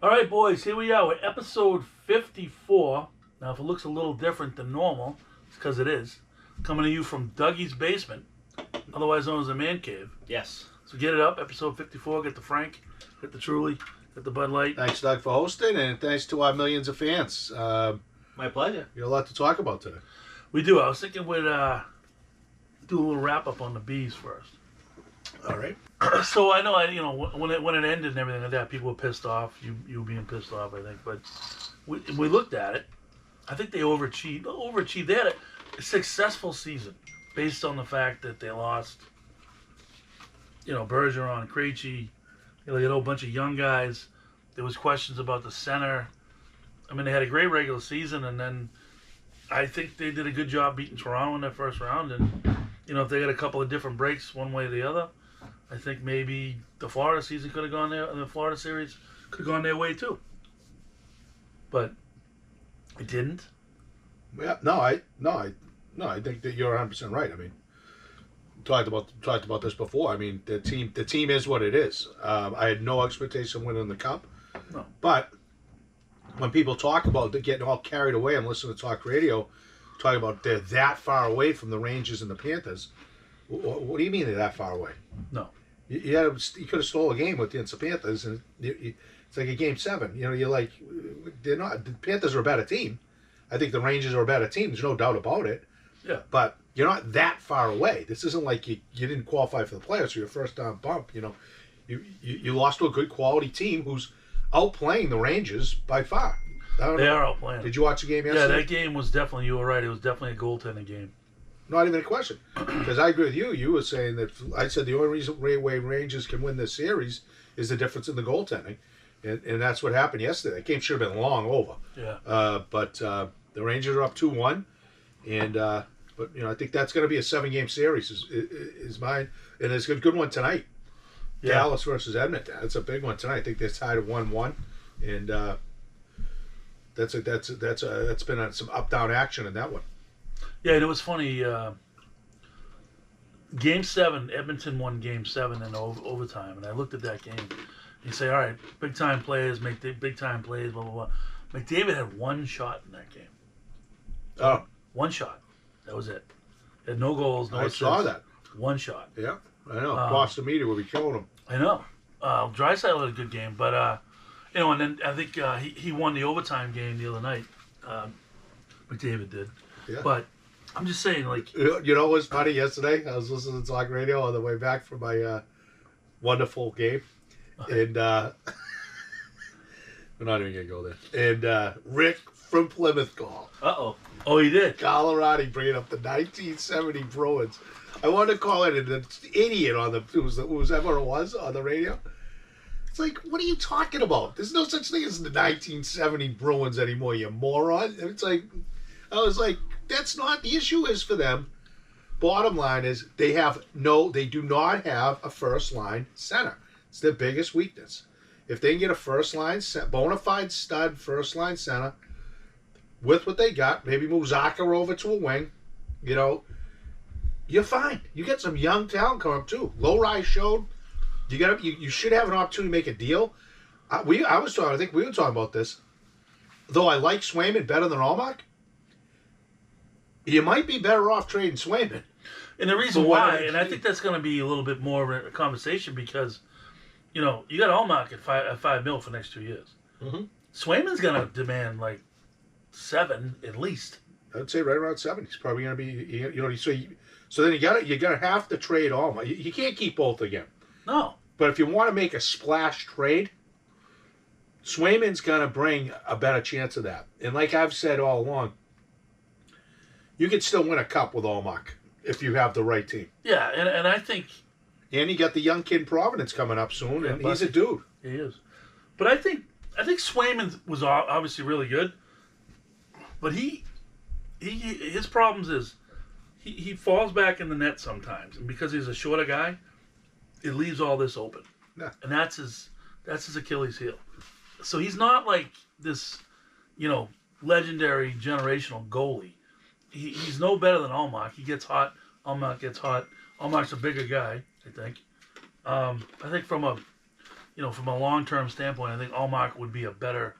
All right, boys, here we are. We're episode 54. Now, if it looks a little different than normal, it's because it is. Coming to you from Dougie's basement, otherwise known as the man cave. Yes. So get it up, episode 54. Get the Frank, get the Truly, get the Bud Light. Thanks, Doug, for hosting, and thanks to our millions of fans. My pleasure. You got a lot to talk about today. We do. I was thinking we'd do a little wrap up on the bees first. All right. So I know, when it ended and everything like that, people were pissed off. You were being pissed off, I think. But we looked at it. I think they overachieved. They had a successful season based on the fact that they lost, Bergeron, Krejci. They had a whole bunch of young guys. There was questions about the center. I mean, they had a great regular season, and then I think they did a good job beating Toronto in their first round. And, if they got a couple of different breaks one way or the other, I think maybe the Florida season could have gone there, and the Florida series could have gone their way too. But it didn't. Yeah. I think that you're 100% right. I mean, talked about this before. I mean, the team is what it is. I had no expectation of winning the cup. No. But when people talk about getting all carried away and listen to talk radio, talking about they're that far away from the Rangers and the Panthers, what do you mean they're that far away? No. You could have stole a game with the Panthers, and it's like a game 7. You're like, they're not. The Panthers are a better team. I think the Rangers are a better team. There's no doubt about it. Yeah. But you're not that far away. This isn't like you didn't qualify for the playoffs or your first down bump. You lost to a good quality team who's outplaying the Rangers by far. They are outplaying. Did you watch the game yesterday? Yeah, that game was definitely. You were right. It was definitely a goaltending game. Not even a question. Because I agree with you. You were saying that I said the only reason way Rangers can win this series is the difference in the goaltending. And that's what happened yesterday. That game should have been long over. Yeah. But the Rangers are up 2-1. And but I think that's going to be a 7-game series is mine. And it's a good one tonight. Yeah. Dallas versus Edmonton. That's a big one tonight. I think they're tied at 1-1. And that's been some up-down action in that one. Yeah, and it was funny. Game 7, Edmonton won Game 7 in overtime, and I looked at that game. And you say, all right, big-time players make big-time plays, blah, blah, blah. McDavid had one shot in that game. Oh. One shot. That was it. He had no goals, no assists. I saw that. One shot. Yeah, I know. Boston media will be killing him. I know. Draisaitl had a good game, but, and then I think he won the overtime game the other night. McDavid did. Yeah. But I'm just saying, like... You know what was funny yesterday? I was listening to talk radio on the way back from my wonderful game. And we're not even going to go there. And Rick from Plymouth called. Uh-oh. Oh, he did? Colorado bringing up the 1970 Bruins. I wanted to call it an idiot on whoever it was on the radio. It's like, what are you talking about? There's no such thing as the 1970 Bruins anymore, you moron. And it's like, I was like, that's not the issue is for them. Bottom line is they do not have a first line center. It's their biggest weakness. If they can get a first line, bona fide stud first line center with what they got, maybe move Zucker over to a wing, you're fine. You get some young talent coming up too. Low rise showed. You should have an opportunity to make a deal. I think we were talking about this. Though I like Swayman better than Allmark, you might be better off trading Swayman. And the reason why, and I think that's going to be a little bit more of a conversation because, you got Allmark at $5 million for the next 2 years. Mm-hmm. Swayman's going to demand like 7 at least. I'd say right around 7. He's probably going to be, so then you got to have to trade Allmark. You can't keep both again. No. But if you want to make a splash trade, Swayman's going to bring a better chance of that. And like I've said all along, you can still win a cup with Allmark if you have the right team. Yeah, and I think... And you got the young kid in Providence coming up soon, and he's a dude. He is. But I think Swayman was obviously really good. But his problems is he falls back in the net sometimes. And because he's a shorter guy, it leaves all this open. Yeah. And that's his Achilles heel. So he's not like this, legendary generational goalie. He's no better than Allmark. He gets hot. Allmark gets hot. Allmark's a bigger guy, I think. I think from a from a long-term standpoint, I think Allmark would be a better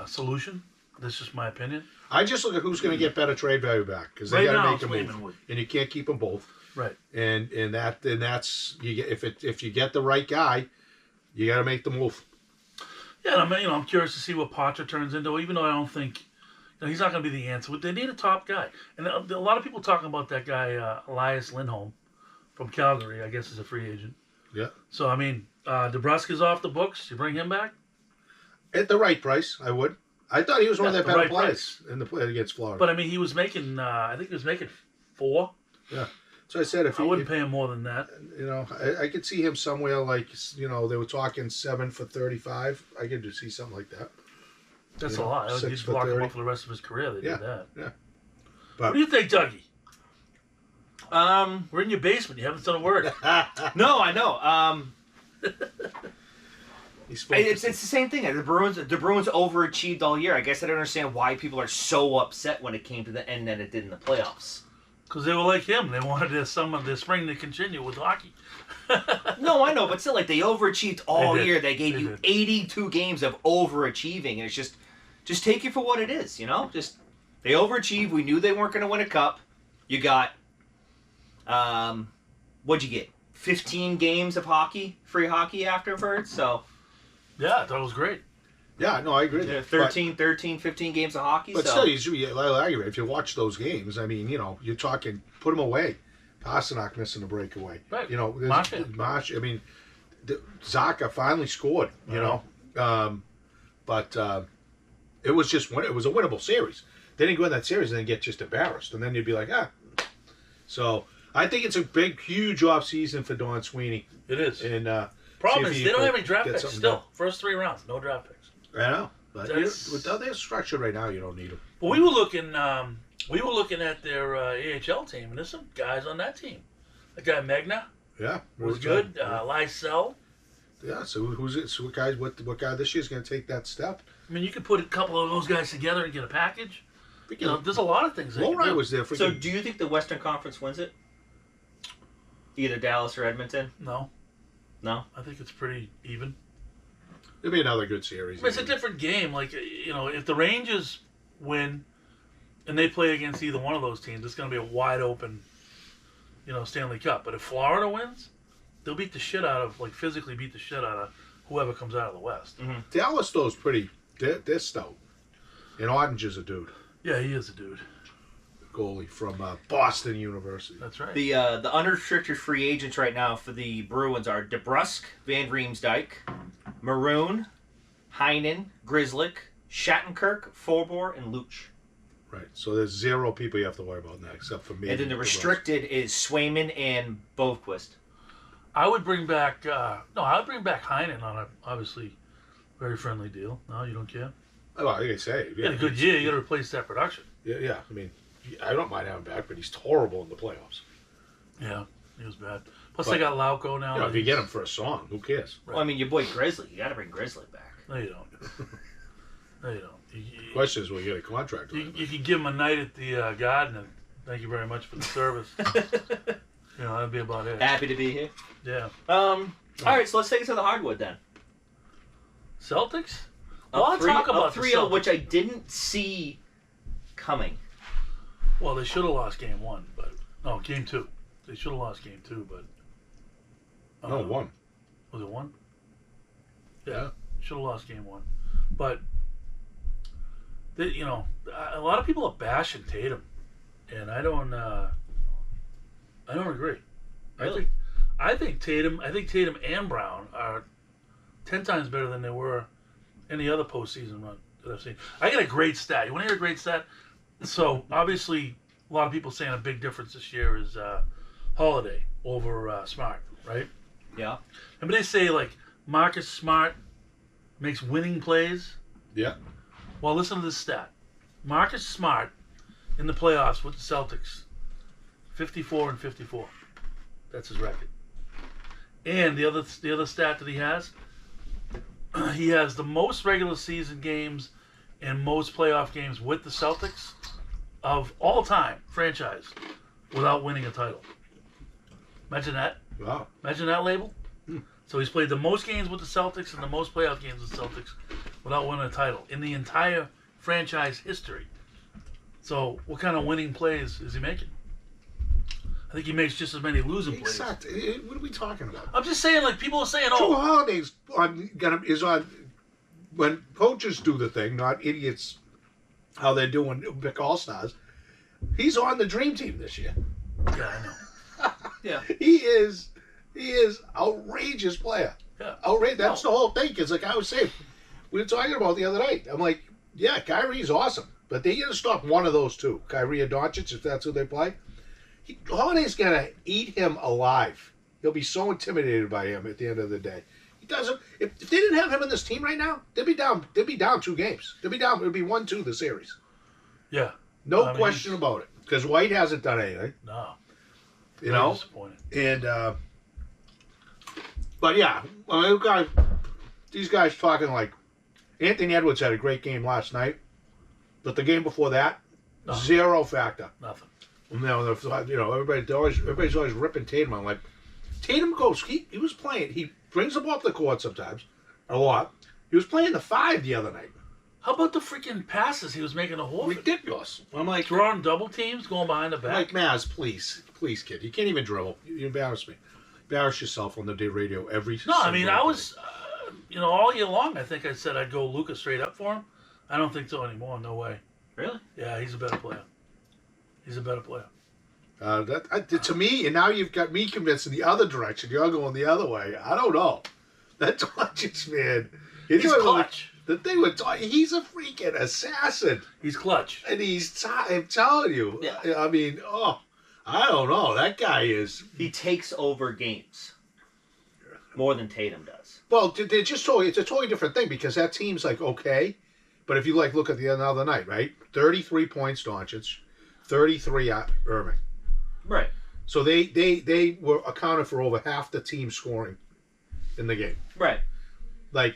solution. That's just my opinion. I just look at who's going to get better trade value back because they Right got to now, make a Swayman move, would. and you can't keep them both. Right. And that's you get if you get the right guy, you got to make the move. Yeah, and I'm curious to see what Potter turns into. Even though I don't think he's not going to be the answer, but they need a top guy. And a lot of people talking about that guy Elias Lindholm from Calgary. I guess is a free agent. Yeah. So I mean, DeBrusk's off the books. You bring him back At the right price, I would. I thought he was one of their better right players in the play against Florida. but I mean, he was making. I think he was making $4. Yeah. So I said I wouldn't pay him more than that. I could see him somewhere like they were talking 7 for 35. I could see something like that. That's a lot. 6 He'd for block him 30. up for the rest of his career. They did that. Yeah. What do you think, Dougie? We're in your basement. You haven't said a word. No, I know. It's It's the same thing. The Bruins overachieved all year. I guess I don't understand why people are so upset when it came to the end that it did in the playoffs. Because they were like him. They wanted their spring to continue with hockey. No, I know, but still, like, they overachieved all They did. year. They gave They you did. 82 games of overachieving, and it's just take it for what it is, Just they overachieved. We knew they weren't going to win a cup. You got, what'd you get? 15 games of free hockey afterwards. So Yeah, I thought it was great. Yeah, no, I agree. 13, 15 games of hockey. But so. still, if you watch those games, I mean, you're talking, put them away. Pasternak missing a breakaway. Right. Marsh. I mean, Zaka finally scored. But it was just it was a winnable series. They didn't go in that series and then get just embarrassed, and then you'd be like, ah. So I think it's a big, huge off season for Don Sweeney. It is. And Problem see is, if they he don't have can any draft get picks something still. done. First 3 rounds, no draft picks. I know, but That's- with how they're structured right now, you don't need them. But we were looking at their AHL team, and there's some guys on that team. The guy Megna Yeah, was good. Lysell. Yeah, so who's it? So what guy this year is going to take that step? I mean, you could put a couple of those guys together and get a package. Because There's a lot of things. They can Lowry do. was there for. So do you think the Western Conference wins it? Either Dallas or Edmonton? No, No? I think it's pretty even. It'll be another good series. I mean, it's a different game. Like, if the Rangers win and they play against either one of those teams, it's going to be a wide open, Stanley Cup. But if Florida wins, they'll beat the shit out of, physically beat the shit out of whoever comes out of the West. Mm-hmm. Dallas though's pretty. They're stout. And Ottinger's a dude, Yeah, he is a dude. goalie from Boston University. That's right. The unrestricted free agents right now for the Bruins are DeBrusk, Van Riemsdyk, Maroon, Heinen, Grzelcyk, Shattenkirk, Forbor, and Luch. Right. So there's 0 people you have to worry about now, except for me. And then the restricted is Swayman and Bovequist. I would bring back Heinen on a obviously very friendly deal. No, you don't care. Well, like I say, You had a good year. You got to replace that production. Yeah. I mean, I don't mind having him back, but he's horrible in the playoffs. Yeah, he was bad. Plus, they got Lauco now. If you get him for a song, who cares? Well, I mean, your boy Grizzly. You got to bring Grizzly back. No, you don't. No, you don't. Question is, will you get a contract? You could give him a night at the garden and thank you very much for the service. That'd be about it. Happy to be here. Yeah. All right, so let's take it to the hardwood then. Talk about 3-0, which I didn't see coming. Well, they should have lost game 1, but no, game 2. They should have lost game 2, but No, 1. Was it 1? Yeah. Should have lost game 1, but a lot of people are bashing Tatum, and I don't agree. Really? I think Tatum and Brown are 10 times better than they were any other postseason run that I've seen. I got a great stat. You want to hear a great stat? So obviously, a lot of people saying a big difference this year is Holiday over Smart, right? Yeah. And they say Marcus Smart makes winning plays. Yeah. Well, listen to this stat. Marcus Smart in the playoffs with the Celtics, 54 and 54. That's his record. And the other stat that he has the most regular season games and most playoff games with the Celtics of all time franchise without winning a title. Imagine that. Wow. Imagine that label. So he's played the most games with the Celtics and the most playoff games with the Celtics without winning a title in the entire franchise history. So what kind of winning plays is he making? I think he makes just as many losing plays. Exactly. What are we talking about? I'm just saying, like, people are saying, Drew oh, Holiday's is on when coaches do the thing, not idiots. How they're doing pick all stars. He's on the dream team this year. yeah, I know. Yeah. He is outrageous player. Yeah. Outrageous. That's the whole thing. It's like I was saying, we were talking about the other night. I'm like, yeah, Kyrie's awesome, but they got to stop one of those two, Kyrie or Doncic, if that's who they play. Holiday's gonna eat him alive. He'll be so intimidated by him at the end of the day. He doesn't. If they didn't have him in this team right now, they'd be down. They'd be down 2 games. They'd be down. It'd be 1-2 the series. Yeah. No question about it. Because White hasn't done anything. No. You know. Disappointing. And but yeah, I mean, these guys talking like Anthony Edwards had a great game last night, but the game before that, zero factor. Nothing. Everybody's always ripping Tatum. I'm like, Tatum goes. He was playing. He brings the ball up the court sometimes, a lot. He was playing the 5 the other night. How about the freaking passes he was making to Horford? Ridiculous. I'm like, Drawing double teams, going behind the back. like Maz, please, kid. You can't even dribble. You embarrass me. Embarrass yourself on the day radio every. No, I mean, single I day. was, all year long, I think I said I'd go Luka straight up for him. I don't think so anymore. No way. Really? Yeah, he's a better player. He's a better player. To me, and now you've got me convinced in the other direction. You're going the other way. I don't know. That Doncic, man. He's clutch. The thing with he's a freaking assassin. He's clutch. And I'm telling you. Yeah. I mean, I don't know. That guy is. He takes over games more than Tatum does. Well, they're just it's a totally different thing because that team's like, okay. But if you look at the other night, right? 33 points, Doncic. 33 Irving. Right. So they were accounted for over half the team scoring in the game. Right. Like,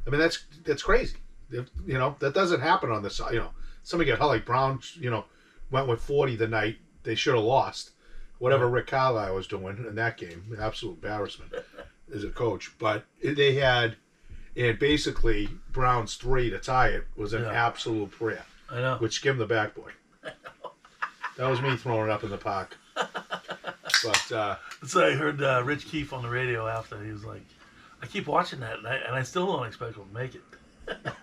I mean, that's crazy. That doesn't happen on the side. Somebody got like Brown. Went with 40 the night they should have lost. Whatever Rick Carlisle was doing in that game, an absolute embarrassment as a coach. But they had, and basically Brown's 3 to tie it was an absolute prayer. I know. Which give him the backboard. That was me throwing it up in the park. But So I heard Rich Keefe on the radio after. He was like, I keep watching that, and I still don't expect him to make it.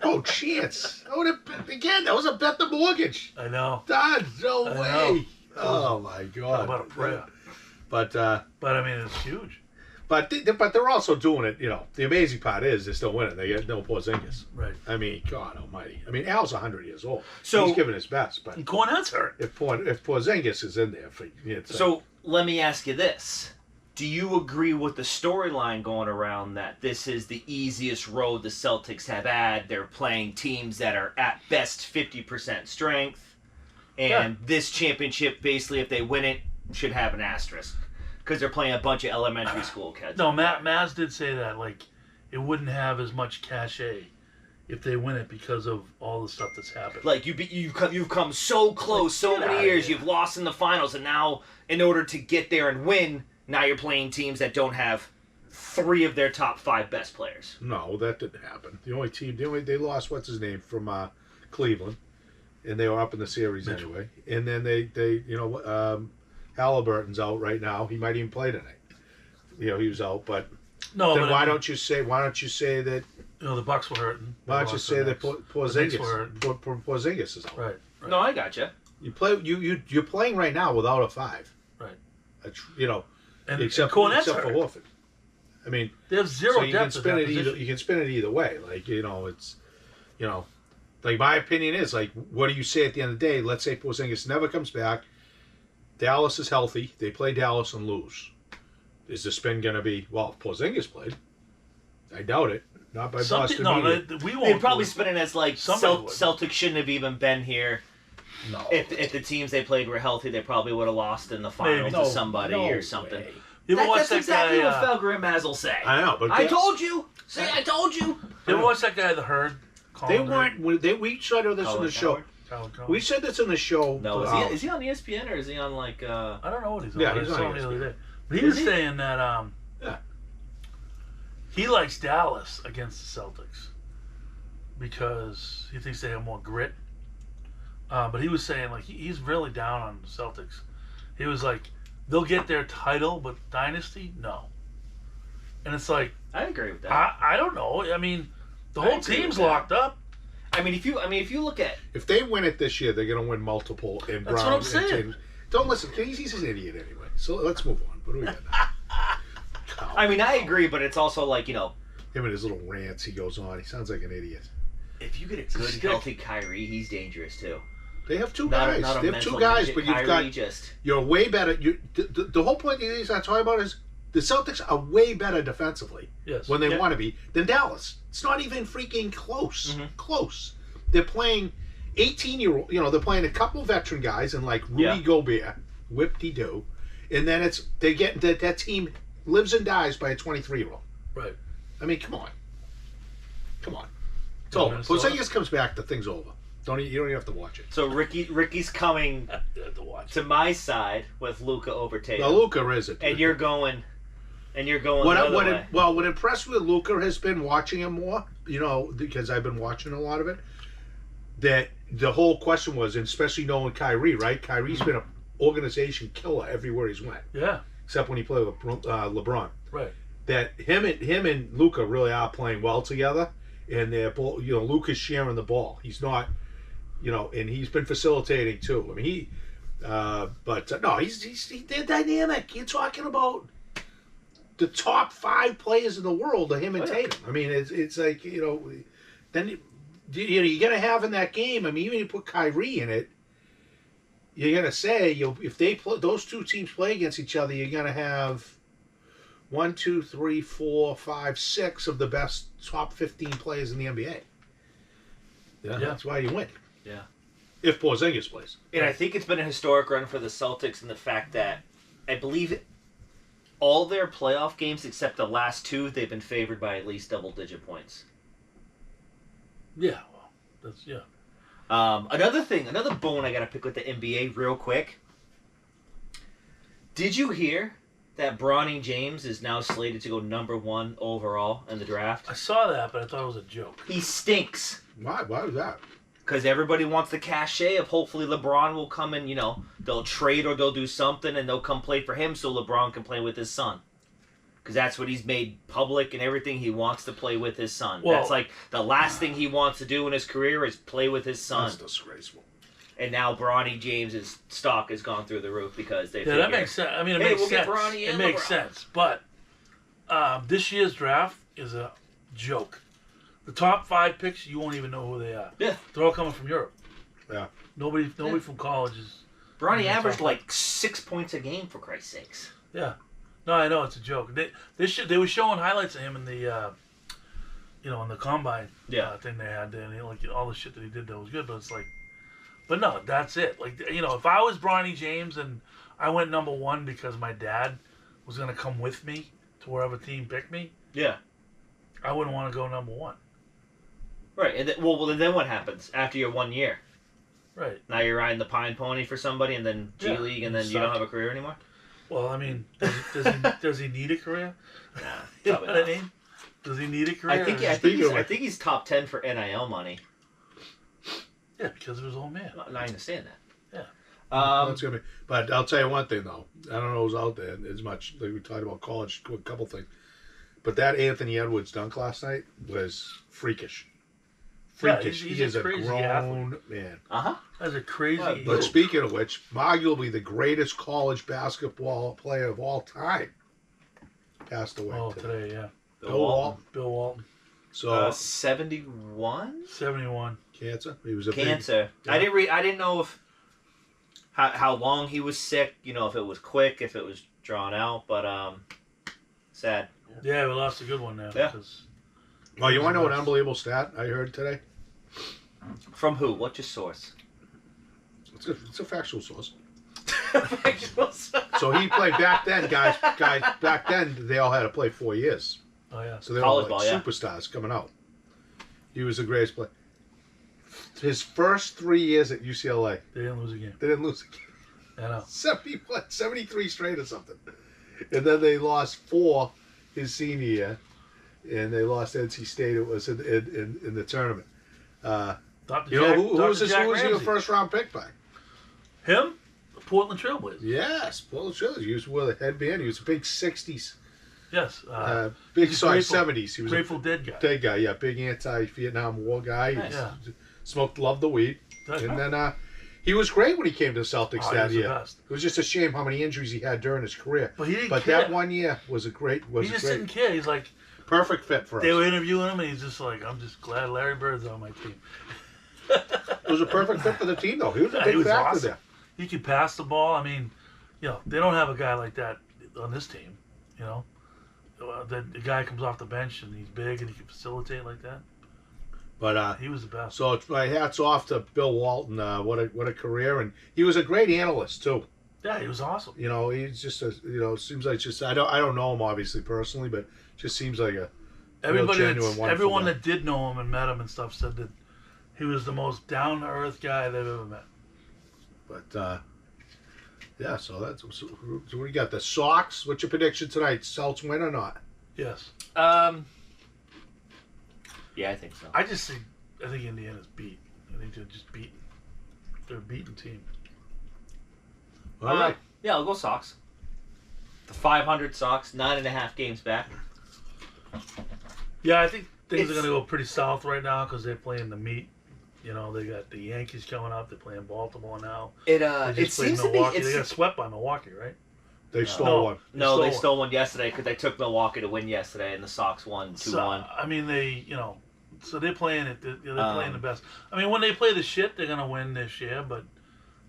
oh, chance! That was a bet the mortgage. I know. Done. No I way. know. Oh my God. How about a prayer? But I mean, it's huge. But they're also doing it. The amazing part is they're still winning. They get no Porzingis. Right. I mean, God Almighty. I mean, Al's 100 years old. So he's giving his best. But And Cornette's hurt. if Porzingis is in there, So let me ask you this. Do you agree with the storyline going around that this is the easiest road the Celtics have had? They're playing teams that are at best 50% strength. And this championship, basically, if they win it, should have an asterisk. Because they're playing a bunch of elementary school kids. No, Maz did say that. Like, it wouldn't have as much cachet if they win it because of all the stuff that's happened. Like, you've come so close so many years. You've lost in the finals. And now, in order to get there and win, now you're playing teams that don't have 3 of their top 5 best players. No, that didn't happen. The only team they lost what's his name from Cleveland, and they were up in the series anyway. And then they Halliburton's out right now. He might even play tonight. He was out, but no. Then but why don't you say that? The Bucks were hurting. Why don't you say that Porzingis is out? Right. No, I gotcha. You play you're playing right now without a 5. Right. And except for Horford. I mean, they have zero so you depth can spin at it that either. position. You can spin it either way. Like it's, like my opinion is like, what do you say at the end of the day? Let's say Porzingis never comes back. Dallas is healthy. They play Dallas and lose. Is the spin going to be, well, if Porzingis played? I doubt it. Not by Boston media. We won't. They'd probably spin it as like Somebody would. Celtics shouldn't have even been here. No. If the teams they played were healthy, they probably would have lost in the final to somebody or something. Way. You ever watch That's that exactly guy? what Felger and Maz will say. I know, but I told you. See, I told you. You ever watch that guy, The Herd? They weren't. We said this in the show. We said this in the show. No, is he on ESPN or is he on like? I don't know what he's on. Yeah, I he's saw on him the other ESPN. day. But he was saying that He likes Dallas against the Celtics because he thinks they have more grit. But he was saying like he's really down on the Celtics. He was like, they'll get their title, but dynasty, no. And it's like, I agree with that. I don't know. I mean, the whole agree team's with that. locked up. if you look at If they win it this year, they're going to win multiple. And That's Brown what I'm and saying. James. Don't listen. He's an idiot anyway. So let's move on. What do we got now? I agree, but it's also like, Him and his little rants he goes on. He sounds like an idiot. if you get a good, stick. healthy Kyrie, he's dangerous too. They have two Not guys. a They have mental two guys, midget. but you've Kyrie got just you're way better. The whole point of these I'm talking about is the Celtics are way better defensively Yes. when they Yeah. want to be than Dallas. It's not even freaking close. Mhm. Close. They're playing 18-year-old. They're playing a couple veteran guys and like Rudy Yeah. Gobert, whip-de-doo, and then they get that team lives and dies by a 23-year-old. Right. I mean, come on. It's Yeah, over. Minnesota. Porzingis comes back, the thing's over. You don't even have to watch it. so Ricky's coming You have to watch. to my side with Luka over Tatum, Now, Luka is it. and you're going the other way. What impressed me with Luka has been watching him more, because I've been watching a lot of it, that the whole question was, and especially knowing Kyrie, right? Kyrie's been an organization killer everywhere he's went, Yeah. except when he played with LeBron. Right. That him and Luka really are playing well together, and they're both, Luka's sharing the ball. He's not, and he's been facilitating too. I mean, they're dynamic. You're talking about the top 5 players in the world are him and Oh, yeah. Tatum. I mean, it's like, then you're gonna have in that game. I mean, even if you put Kyrie in it, you're gonna say if they play, those two teams play against each other, you're gonna have 1, 2, 3, 4, 5, 6 of the best top 15 players in the NBA. Yeah, that's why you win. Yeah. If Porzingis plays. And I think it's been a historic run for the Celtics in the fact that I believe all their playoff games except the last 2, they've been favored by at least double-digit points. Yeah. Well, that's Another bone I got to pick with the NBA real quick. Did you hear that Bronny James is now slated to go number 1 overall in the draft? I saw that, but I thought it was a joke. He stinks. Why? Why was that? Because everybody wants the cachet of hopefully LeBron will come and, they'll trade or they'll do something and they'll come play for him so LeBron can play with his son. Because that's what he's made public and everything. He wants to play with his son. Well, that's like the last thing he wants to do in his career is play with his son. That's disgraceful. And now Bronny James's stock has gone through the roof because they Yeah, figure, that makes sense. I mean, it Hey, makes we'll get sense. Bronny It and makes LeBron. sense. But this year's draft is a joke. The top 5 picks, you won't even know who they are. Yeah. They're all coming from Europe. Yeah. Nobody from college is. Bronny Yeah, averaged top like 6 points a game, for Christ's sakes. Yeah. No, I know it's a joke. They were showing highlights of him in the, in the combine thing they had there, and all the shit that he did that was good. But it's like, but no, that's it. Like, if I was Bronny James and I went number 1 because my dad was gonna come with me to wherever team picked me, Yeah. I wouldn't want to go number 1. Right. And then what happens after your 1 year? Right. Now you're riding the pine pony for somebody, and then G Yeah, League, and then you suck. don't have a career anymore. Well, I mean, does he need a career? Nah, You know probably what I not. mean? Does he need a career? I think he's top 10 for NIL money. Yeah, because of his old man. I understand that. Yeah. That's gonna be. But I'll tell you one thing though. I don't know who's out there as much. Like we talked about college, a couple things. But that Anthony Edwards dunk last night was freakish. Yeah, Freakish. he's he a is a crazy grown man. Uh-huh. That's a crazy. Well, But speaking of which, arguably the greatest college basketball player of all time passed away Oh, today. today, yeah. Bill Walton. Bill Walton, So 71? 71. cancer. He was a Cancer. Yeah. I didn't know if how long he was sick, if it was quick, if it was drawn out, but sad. Yeah, we lost a good one now. Yeah. 'cause- Big. Oh, you want to know an unbelievable stat I heard today? From who? What's your source? It's a factual source. So he played back then, guys. Back then they all had to play 4 years. Oh yeah. So they were all College like ball, yeah. superstars coming out. He was the greatest player. His first 3 years at UCLA, They didn't lose a game. they didn't lose a game. I know. 73 straight or something. And then they lost 4 his senior year. and they lost NC State. It was in the tournament. Dr. You know, who was Jack your Ramsey. first round pick by? Him? The Portland Trailblazers. Yes, Paul Schiller. He was with a headband. He was a big 60s. Yes. Big, he's sorry, Grateful- 70s. He was Grateful Dead guy. a dead guy, yeah. Big anti-Vietnam War guy. Nice. Yeah. Loved the weed. And then he was great when he came to the Celtics Oh, he that was the year. best. It was just a shame how many injuries he had during his career. But he didn't But care. that one year was a great, He just didn't care. He's like, perfect fit for us. they were interviewing him, and he's just like, I'm just glad Larry Bird's on my team. It was a perfect fit for the team, though. He was a Yeah, big he was factor awesome. there. He could pass the ball. I mean, they don't have a guy like that on this team. The guy comes off the bench and he's big and he can facilitate like that. But He was the best. so it's my hats off to Bill Walton. What a career, and he was a great analyst too. Yeah, he was awesome. He's just seems like just I don't know him obviously personally, but just seems like a real genuine, wonderful Everyone guy. that did know him and met him and stuff said that he was the most down to earth guy they've ever met. But yeah, so that's so what do you got? The Sox. What's your prediction tonight? Celtics win or not? Yes, Yeah, I think so. I think Indiana's beat. I think they're just beaten. They're a beaten team. All right. Yeah, I'll go Sox. The 500 Sox, 9.5 games back. Yeah, I think things are It's- going to go pretty south right now because they're playing the meat. They got the Yankees coming up. They're playing Baltimore now. It They it just played seems to be. Milwaukee. They got It's, swept by Milwaukee, right? They No. stole one. no, they stole stole one yesterday because they took Milwaukee to win yesterday, and the Sox won 2-1. So, I mean, so they're playing it. They're playing the best. I mean, when they play the shit, they're gonna win this year, but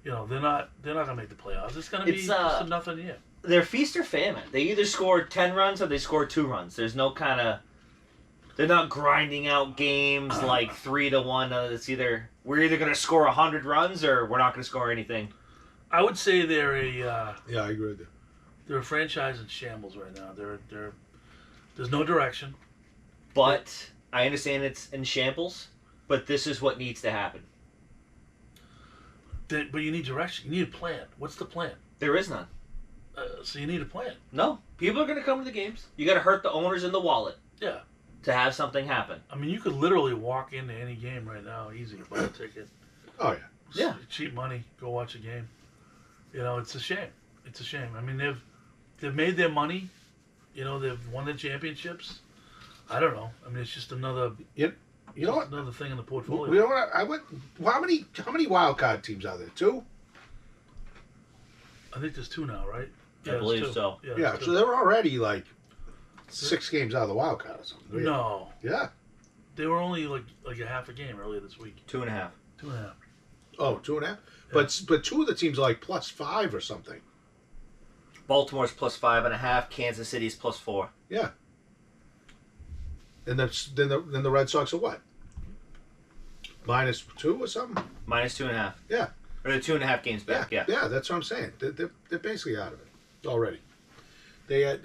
they're not gonna make the playoffs. It's gonna be It's, just a nothing year. They're feast or famine. They either score 10 runs or they score 2 runs. There's no kind of. They're not grinding out games like 3-1. It's either we're either going to score 100 runs or we're not going to score anything. I would say they're a Yeah, I agree with you. they're a franchise in shambles right now. There's no direction. But I understand it's in shambles. But this is what needs to happen. But you need direction. You need a plan. What's the plan? There is none. So you need a plan. No, people are going to come to the games. You got to hurt the owners in the wallet Yeah. to have something happen. I mean, you could literally walk into any game right now, easy, buy a ticket. Oh yeah. Yeah. Cheap money, go watch a game. It's a shame. It's a shame. I mean, they've made their money. They've won the championships. I don't know. I mean, it's just another You know what? another thing in the You portfolio. know what? I went. How many wild card teams are there? 2. I think there's 2 now, right? I there's believe 2. so. Yeah, Yeah, there's so 2. they were already like 6 games out of the wild card or something. No, Yeah. they were only like a half a game earlier this week. 2.5. 2.5. Oh, 2.5. But 2 of the teams are like +5 or something. Baltimore's +5.5. Kansas City's +4. Yeah. And then the Red Sox are what? -2 or something? -2.5. Yeah. Or they're 2.5 games back. Yeah. Yeah, that's what I'm saying. They're basically out of it already. They're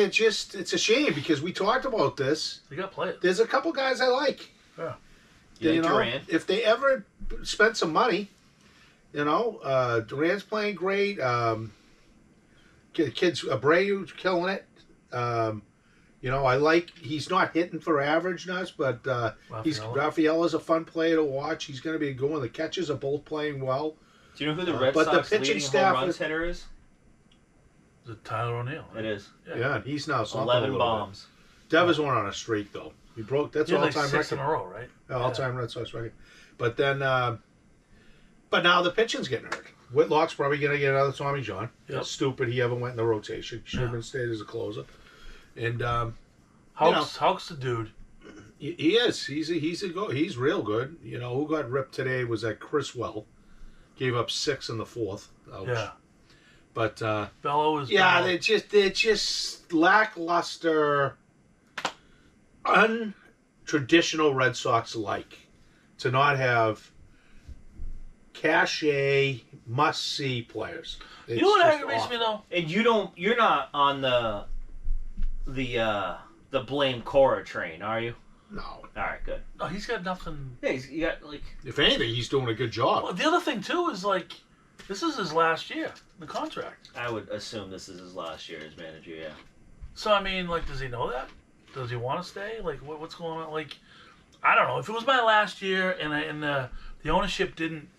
just, it's a shame because we talked about this. They got players. There's a couple guys I like. Yeah. You like Durant? If they ever spend some money, Durant's playing great. Kids, Abreu's killing it. I like, he's not hitting for average nuts, but Rafaela's a fun player to watch. He's going to be good one. The catchers are both playing well. Do you know who the Red but the Sox pitching leading staff home runs is- hitter is? Is it Tyler O'Neill? It is. Yeah, and he's now slumping a 11 little bombs. bit. Devers went on a streak though. He broke that's He had all-time like 6 record. in a row, right? All-time Red Sox record. But then, but now the pitching's getting hurt. Whitlock's probably going to get another Tommy John. Yep. That's stupid. He ever went in the rotation. Should have Yeah. been stayed as a closer. And Hawk's the dude. he is. He's real good. Who got ripped today was that Criswell. Gave up 6 in the 4th. Ouch. Yeah. But Bello is. yeah, Bello. they're just lackluster, untraditional Red Sox like to not have cachet, must see players. You know what aggravates me though? And you're not on the blame Cora train, are you? No. All right, good. No, he's got nothing. Yeah, you got like. If anything, he's doing a good job. Well, the other thing too is like, this is his last year, the contract. I would assume this is his last year as manager. Yeah. So I mean, like, does he know that? Does he want to stay? Like, what's going on? Like, I don't know. If it was my last year and the ownership didn't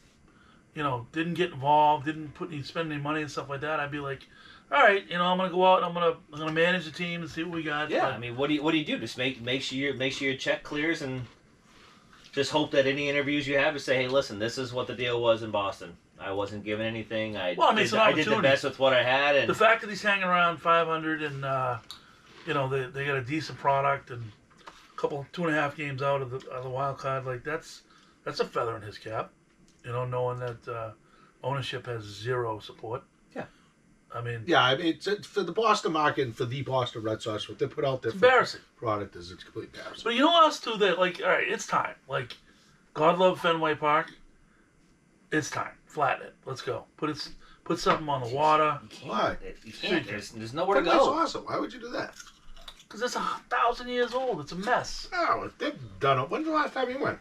get involved, didn't spend any money and stuff like that, I'd be like, all right, I'm gonna go out, and I'm gonna manage the team and see what we got. Yeah, But, I mean, what do you do? Just make sure your check clears and just hope that any interviews you have to say, hey, listen, this is what the deal was in Boston. I wasn't given anything. I it's an I did the opportunity. best with what I had, and the fact that he's hanging around 500 and they got a decent product and a couple 2.5 games out of the wild card, like that's a feather in his cap. Knowing that ownership has zero support. Yeah. I mean. Yeah, I mean, it's for the Boston market and for the Boston Red Sox, what they put out there It's for embarrassing. product is it's completely embarrassing. But you know what else too? That like, all right, it's time. Like, God love Fenway Park. It's time. Flatten it. Let's go. Put something on the water. you can't. Why? You can't. There's nowhere to That's go. awesome. Why would you do that? Because it's 1,000 years old. It's a mess. Oh, they've done it. When's the last time you went?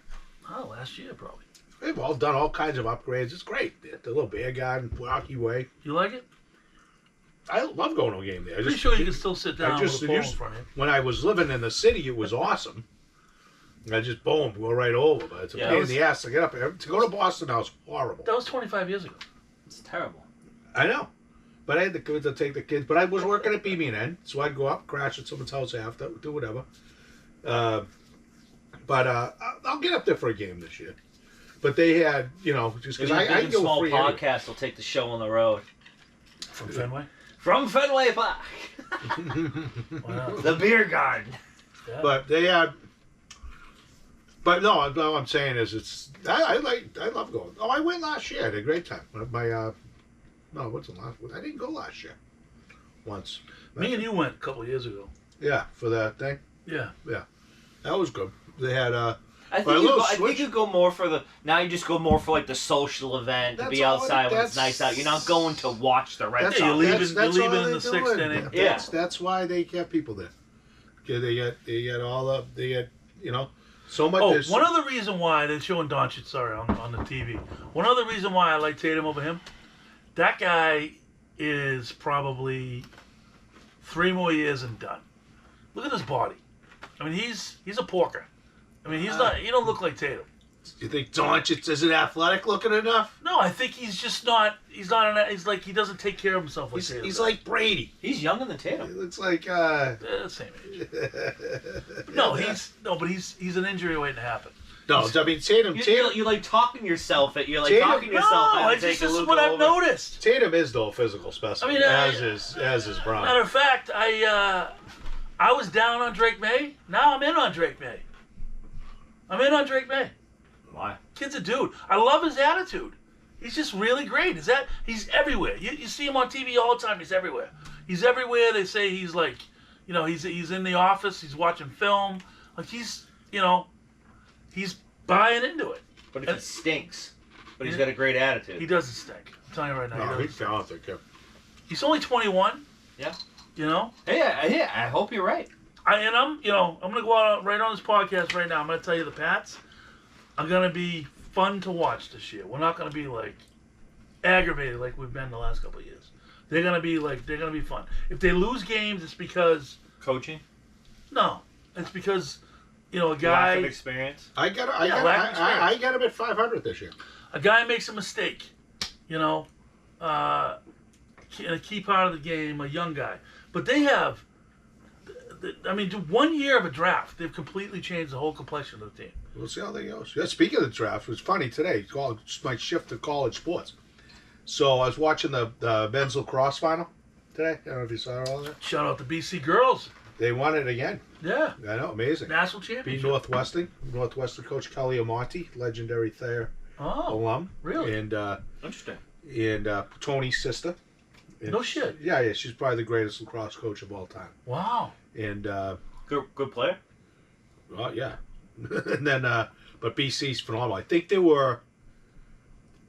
Oh, last year probably. They've all done all kinds of upgrades. It's great. The little beer garden, Rocky Way. You like it? I love going to a game there. Pretty sure you can still sit down with a pole in front of you. When I was living in the city, it was awesome. I just boom, go right over. But it's a pain in the ass to get up there. To go to Boston now is horrible. That was 25 years ago. It's terrible. I know. But I had the kids to take the kids. But I was working at BB&N, so I'd go up, crash at someone's house after, do whatever. But I'll get up there for a game this year. But they had, just because I Even go small free. podcasts will take the show on the road. From Fenway? From Fenway Park. Wow. The beer garden. Yeah. But they had. But no, all I'm saying is I love going. Oh, I went last year. I had a great time. No, what's the last? I didn't go last year. Once. Me and you went a couple of years ago. Yeah, for that thing. Yeah. That was good. They had I think you go more for the. Now you just go more for like the social event to That's be all outside when it's that's- nice out. You're not going to watch the Red That's Sox. you're leaving- that's you're all leaving in they the do sixth it. inning. Yeah. That's why they get people there. Okay, they get all the so much. Oh, there's- one other reason why they're showing Doncic, on the TV. One other reason why I like Tatum over him. That guy is probably 3 more years and done. Look at his body. I mean, he's a porker. I mean, he don't look like Tatum. You think Doncic isn't athletic looking enough? No, I think he's just not. He's like he doesn't take care of himself like Tatum. He's does. like Brady. He's younger than He Tatum. looks like Same age. But he's an injury waiting to happen. No, I mean Tatum. You're like talking yourself. You're like Tatum- talking yourself. No, out it's to just take a this is look what I've over. noticed. Tatum is though a physical specimen. I mean, as is Brown. Matter of fact, I was down on Drake May. Now I'm in on Drake May. Why? Kid's a dude. I love his attitude. He's just really great. He's everywhere. You see him on TV all the time. He's everywhere. He's everywhere. They say he's like, he's in the office. He's watching film. Like he's buying into it. But if he stinks, but he's got a great attitude. He doesn't stink. I'm telling you right now. No, he he's doesn't. talented. Yeah. He's only 21. Yeah. Yeah. I hope you're right. I'm gonna go out right on this podcast right now. I'm gonna tell you the Pats are gonna be fun to watch this year. We're not gonna be like aggravated like we've been the last couple of years. They're gonna be fun. If they lose games, it's because Coaching. it's because a Lack of guy experience. I got him at 500 this year. makes a mistake. In a key part of the game, a young guy, but they have. I mean, 1 year of a draft, they've completely changed the whole complexion of the team. We'll see how that goes. Yeah, speaking of the draft, it was funny today. It's my shift to college sports. So I was watching the men's lacrosse final today. I don't know if you saw all that. Shout out to BC girls. They won it again. Yeah. I know, amazing. National Beat championship. Northwestern coach Kelly Amonte, legendary Thayer alum. Really? And Interesting. Tony's sister. And No shit. Yeah, she's probably the greatest lacrosse coach of all time. Wow. And Good player. well, yeah. And then but BC's phenomenal. I think there were,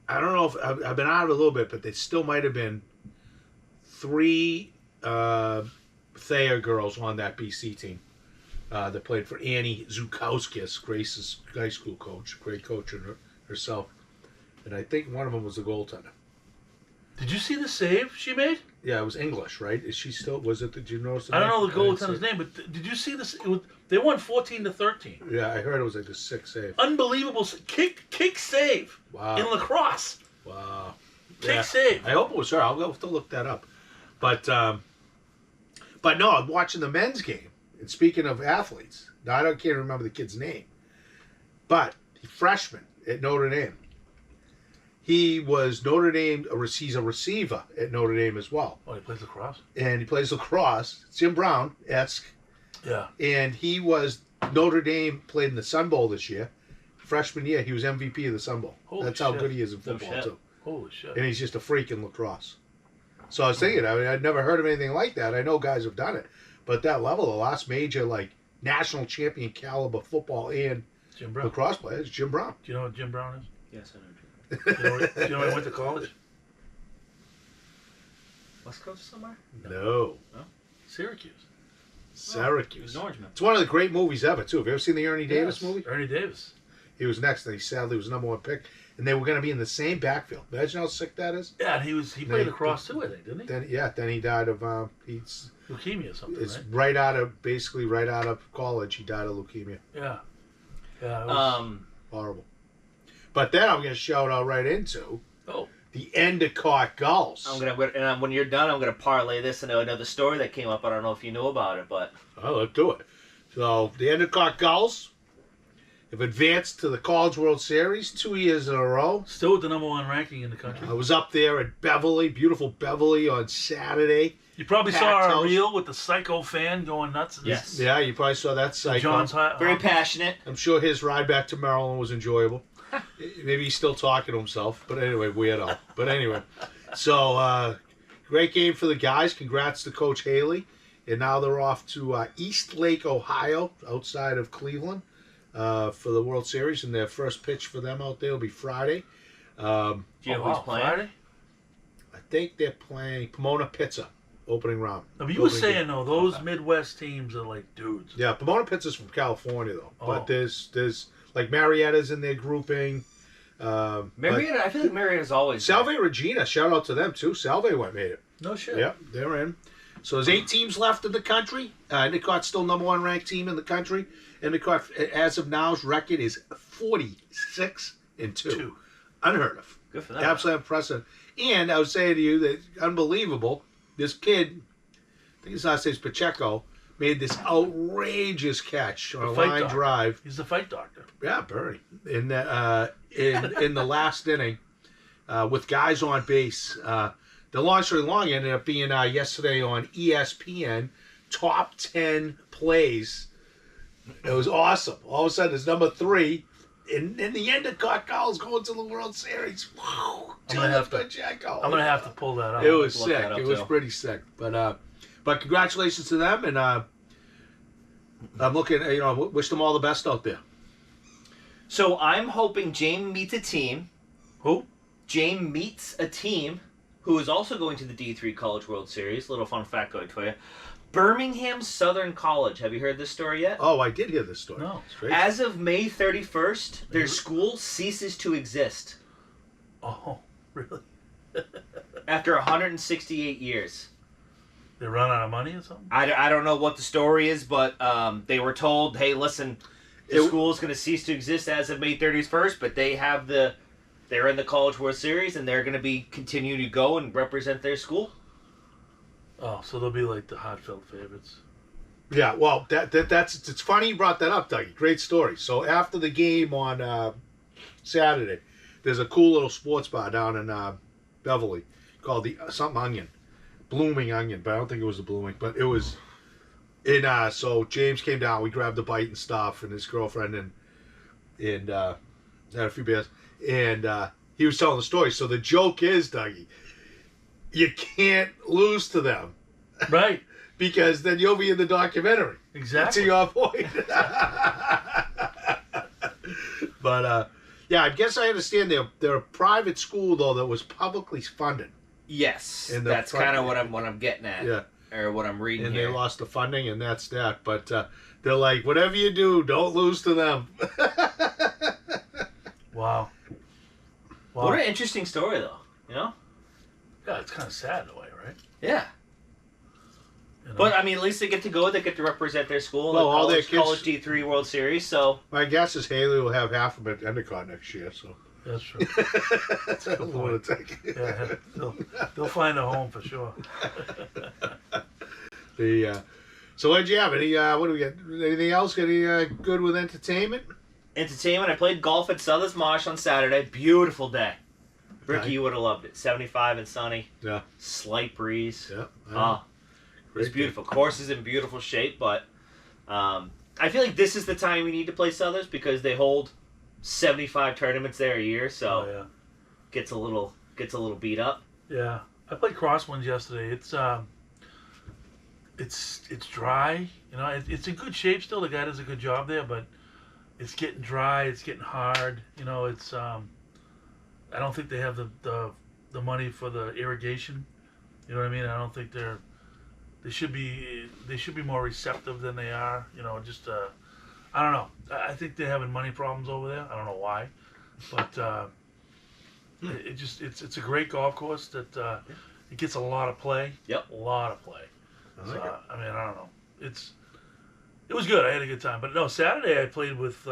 I don't know if I've been out of it a little bit, but there still might have been 3 Thayer girls on that BC team that played for Annie Zukowskis, Grace's high school coach, great coach herself. And I think one of them was a goaltender. Did you see the save she made? Yeah, it was English, right? Is she still? Was it? Did you notice? The I don't name? know the I didn't see goaltender's it. name, but did you see this? They won 14-13. Yeah, I heard it was like a 6 save. Unbelievable kick save Wow. in lacrosse. Wow. Kick save. I hope it was her. I'll have to look that up. But no, I'm watching the men's game. And speaking of athletes, now can't remember the kid's name, but freshman at Notre Dame. He was Notre Dame. He's a receiver at Notre Dame as well, Oh, he plays lacrosse. and he plays lacrosse. Jim Brown-esque, Yeah. and he was Notre Dame played in the Sun Bowl this year. Freshman year, he was MVP of the Sun Bowl. Holy That's how shit. good he is in No football shit. too. Holy shit. And he's just a freak in lacrosse. So I was thinking, I'd never heard of anything like that. I know guys have done it, but that level, the last major like national champion caliber football and Jim Brown. lacrosse player is Jim Brown. Do you know what Jim Brown is? Yes, I know. Do you know where he went to college? West Coast somewhere? No, Syracuse. Syracuse. He's an Orangeman. It's one of the great movies ever too. Have you ever seen the Ernie Davis movie? Ernie Davis. He was next, and he sadly was number one pick, and they were going to be in the same backfield. Imagine how sick that is. Yeah, and he played lacrosse too, I think, didn't he? Then he died of he's Leukemia or something, it's right? right out of college. He died of leukemia. Yeah. Yeah. It was, Horrible. But then I'm going to shout out right into oh. the Endicott Gulls. When you're done, I'm gonna parlay this into another story that came up. I don't know if you knew about it, but Oh, let's do it. So the Endicott Gulls have advanced to the College World Series 2 years in a row. Still with the #1 ranking in the country. I was up there at Beverly, beautiful Beverly, on Saturday. You probably Packed saw our house. reel with the psycho fan going nuts. And Yes. Yeah, you probably saw that site. John's high. very passionate. I'm sure his ride back to Maryland was enjoyable. Maybe he's still talking to himself. But anyway, weirdo. But anyway, so great game for the guys. Congrats to Coach Haley. And now they're off to East Lake, Ohio, outside of Cleveland, for the World Series. And their first pitch for them out there will be Friday. Do you know who's playing? Friday? I think they're playing Pomona Pizza, opening round. No, but you were Opening saying game. though, those Midwest teams are like dudes. Yeah, Pomona Pizza's from California, though. Oh. But there's like Marietta's in their grouping. Marietta, I feel like Marietta's always Salve Regina, shout out to them too. Salve made it. No shit. Yep, they're in. So there's 8 teams left in the country. Endicott's still #1 ranked team in the country. Endicott, as of now's record is 46-2. Two. Unheard of. Good for them. Absolutely impressive. And I was saying to you that unbelievable. This kid, I think his last name's Pacheco, made this outrageous catch on a fight line doctor. drive. He's the fight doctor. Yeah, Bernie. In the last inning, with guys on base. The long story long ended up being yesterday on ESPN, top 10 plays. It was awesome. All of a sudden, it's number 3. And the Endicott Gulls going to the World Series. Wow. I'm gonna have to- Pacheco. I'm gonna have to pull that up. It was Look sick. that up, It was too. pretty sick. But congratulations to them, and I'm looking. Wish them all the best out there. So I'm hoping James meets a team. Who? James meets a team who is also going to the D3 College World Series. Little fun factoid for you. Birmingham Southern College. Have you heard this story yet? Oh, I did hear this story. No. It's great. As of May 31st, their school ceases to exist Oh, really? after 168 years. They run out of money or something? I don't know what the story is, but they were told, hey, listen, the It- school is going to cease to exist as of May 31st, but they're in the College World Series, and they're going to be continue to go and represent their school. Oh, so they'll be like the Hartfeld favorites. Yeah, well, that's it's funny you brought that up, Dougie. Great story. So after the game on Saturday, there's a cool little sports bar down in Beverly called the something Onion, Blooming Onion, but I don't think it was the Blooming, but it was. And so James came down. We grabbed a bite and stuff, and his girlfriend and had a few beers, and he was telling the story. So the joke is, Dougie, you can't lose to them. Right. Because then you'll be in the documentary. Exactly. To your point. But yeah, I guess I understand they're a private school though that was publicly funded. Yes, In the that's front- kind of what I'm getting at, Yeah, or what I'm reading and here. they lost the funding, and that's that. But they're like, whatever you do, don't lose to them. Wow. What an interesting story, though. You know, Yeah, it's kind of sad in a way, right? Yeah. You know? But, I mean, at least they get to go. They get to represent their school in Well, the all their college kids- D3 World Series, so... My guess is Haley will have half of them at Endicott next year, so. That's true. That's a lunatic. Yeah, they'll find a home for sure. So what'd you have? Any what do we get? Anything else? Any good with entertainment? Entertainment, I played golf at Southers Marsh on Saturday. Beautiful day. Ricky, Okay. you would have loved it. 75 and sunny. Yeah. Slight breeze. Yeah. It was beautiful. Course is in beautiful shape, but I feel like this is the time we need to play Southers because they hold 75 tournaments there a year, so Oh, yeah. gets a little beat up. Yeah, I played Crosswinds yesterday. It's dry. You know, it's in good shape still. The guy does a good job there, but it's getting dry. It's getting hard. You know, it's I don't think they have the money for the irrigation. You know what I mean? I don't think they should be more receptive than they are. You know, just I don't know. I think they're having money problems over there. I don't know why, but it's a great golf course that it gets a lot of play. Yep. A lot of play. I So, like it. I mean, I don't know. It was good. I had a good time. But no, Saturday I played with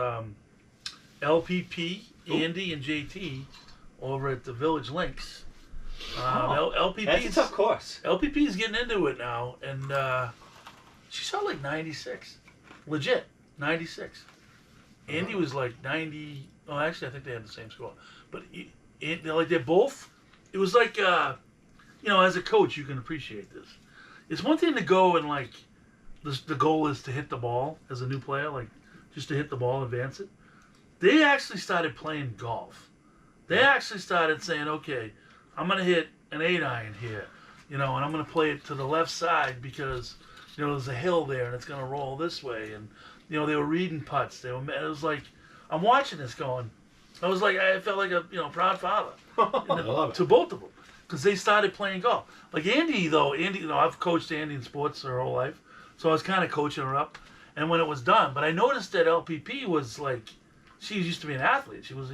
LPP, Andy, and JT over at the Village Links. LPP That's a tough course. LPP is getting into it now, and she shot like 96, legit 96. Andy was like 90. Oh, actually, I think they had the same score. But they're both. It was like, as a coach, you can appreciate this. It's one thing to go and like, the goal is to hit the ball as a new player, like just to hit the ball, advance it. They actually started playing golf. They actually started saying, okay, I'm going to hit an 8-iron here, and I'm going to play it to the left side because, there's a hill there and it's going to roll this way. And, they were reading putts. It was like, I'm watching this going, I felt like a, proud father I love it. to both of them because they started playing golf. Like Andy, I've coached Andy in sports her whole life. So I was kind of coaching her up. And when it was done, but I noticed that LPP was like, she used to be an athlete. She was,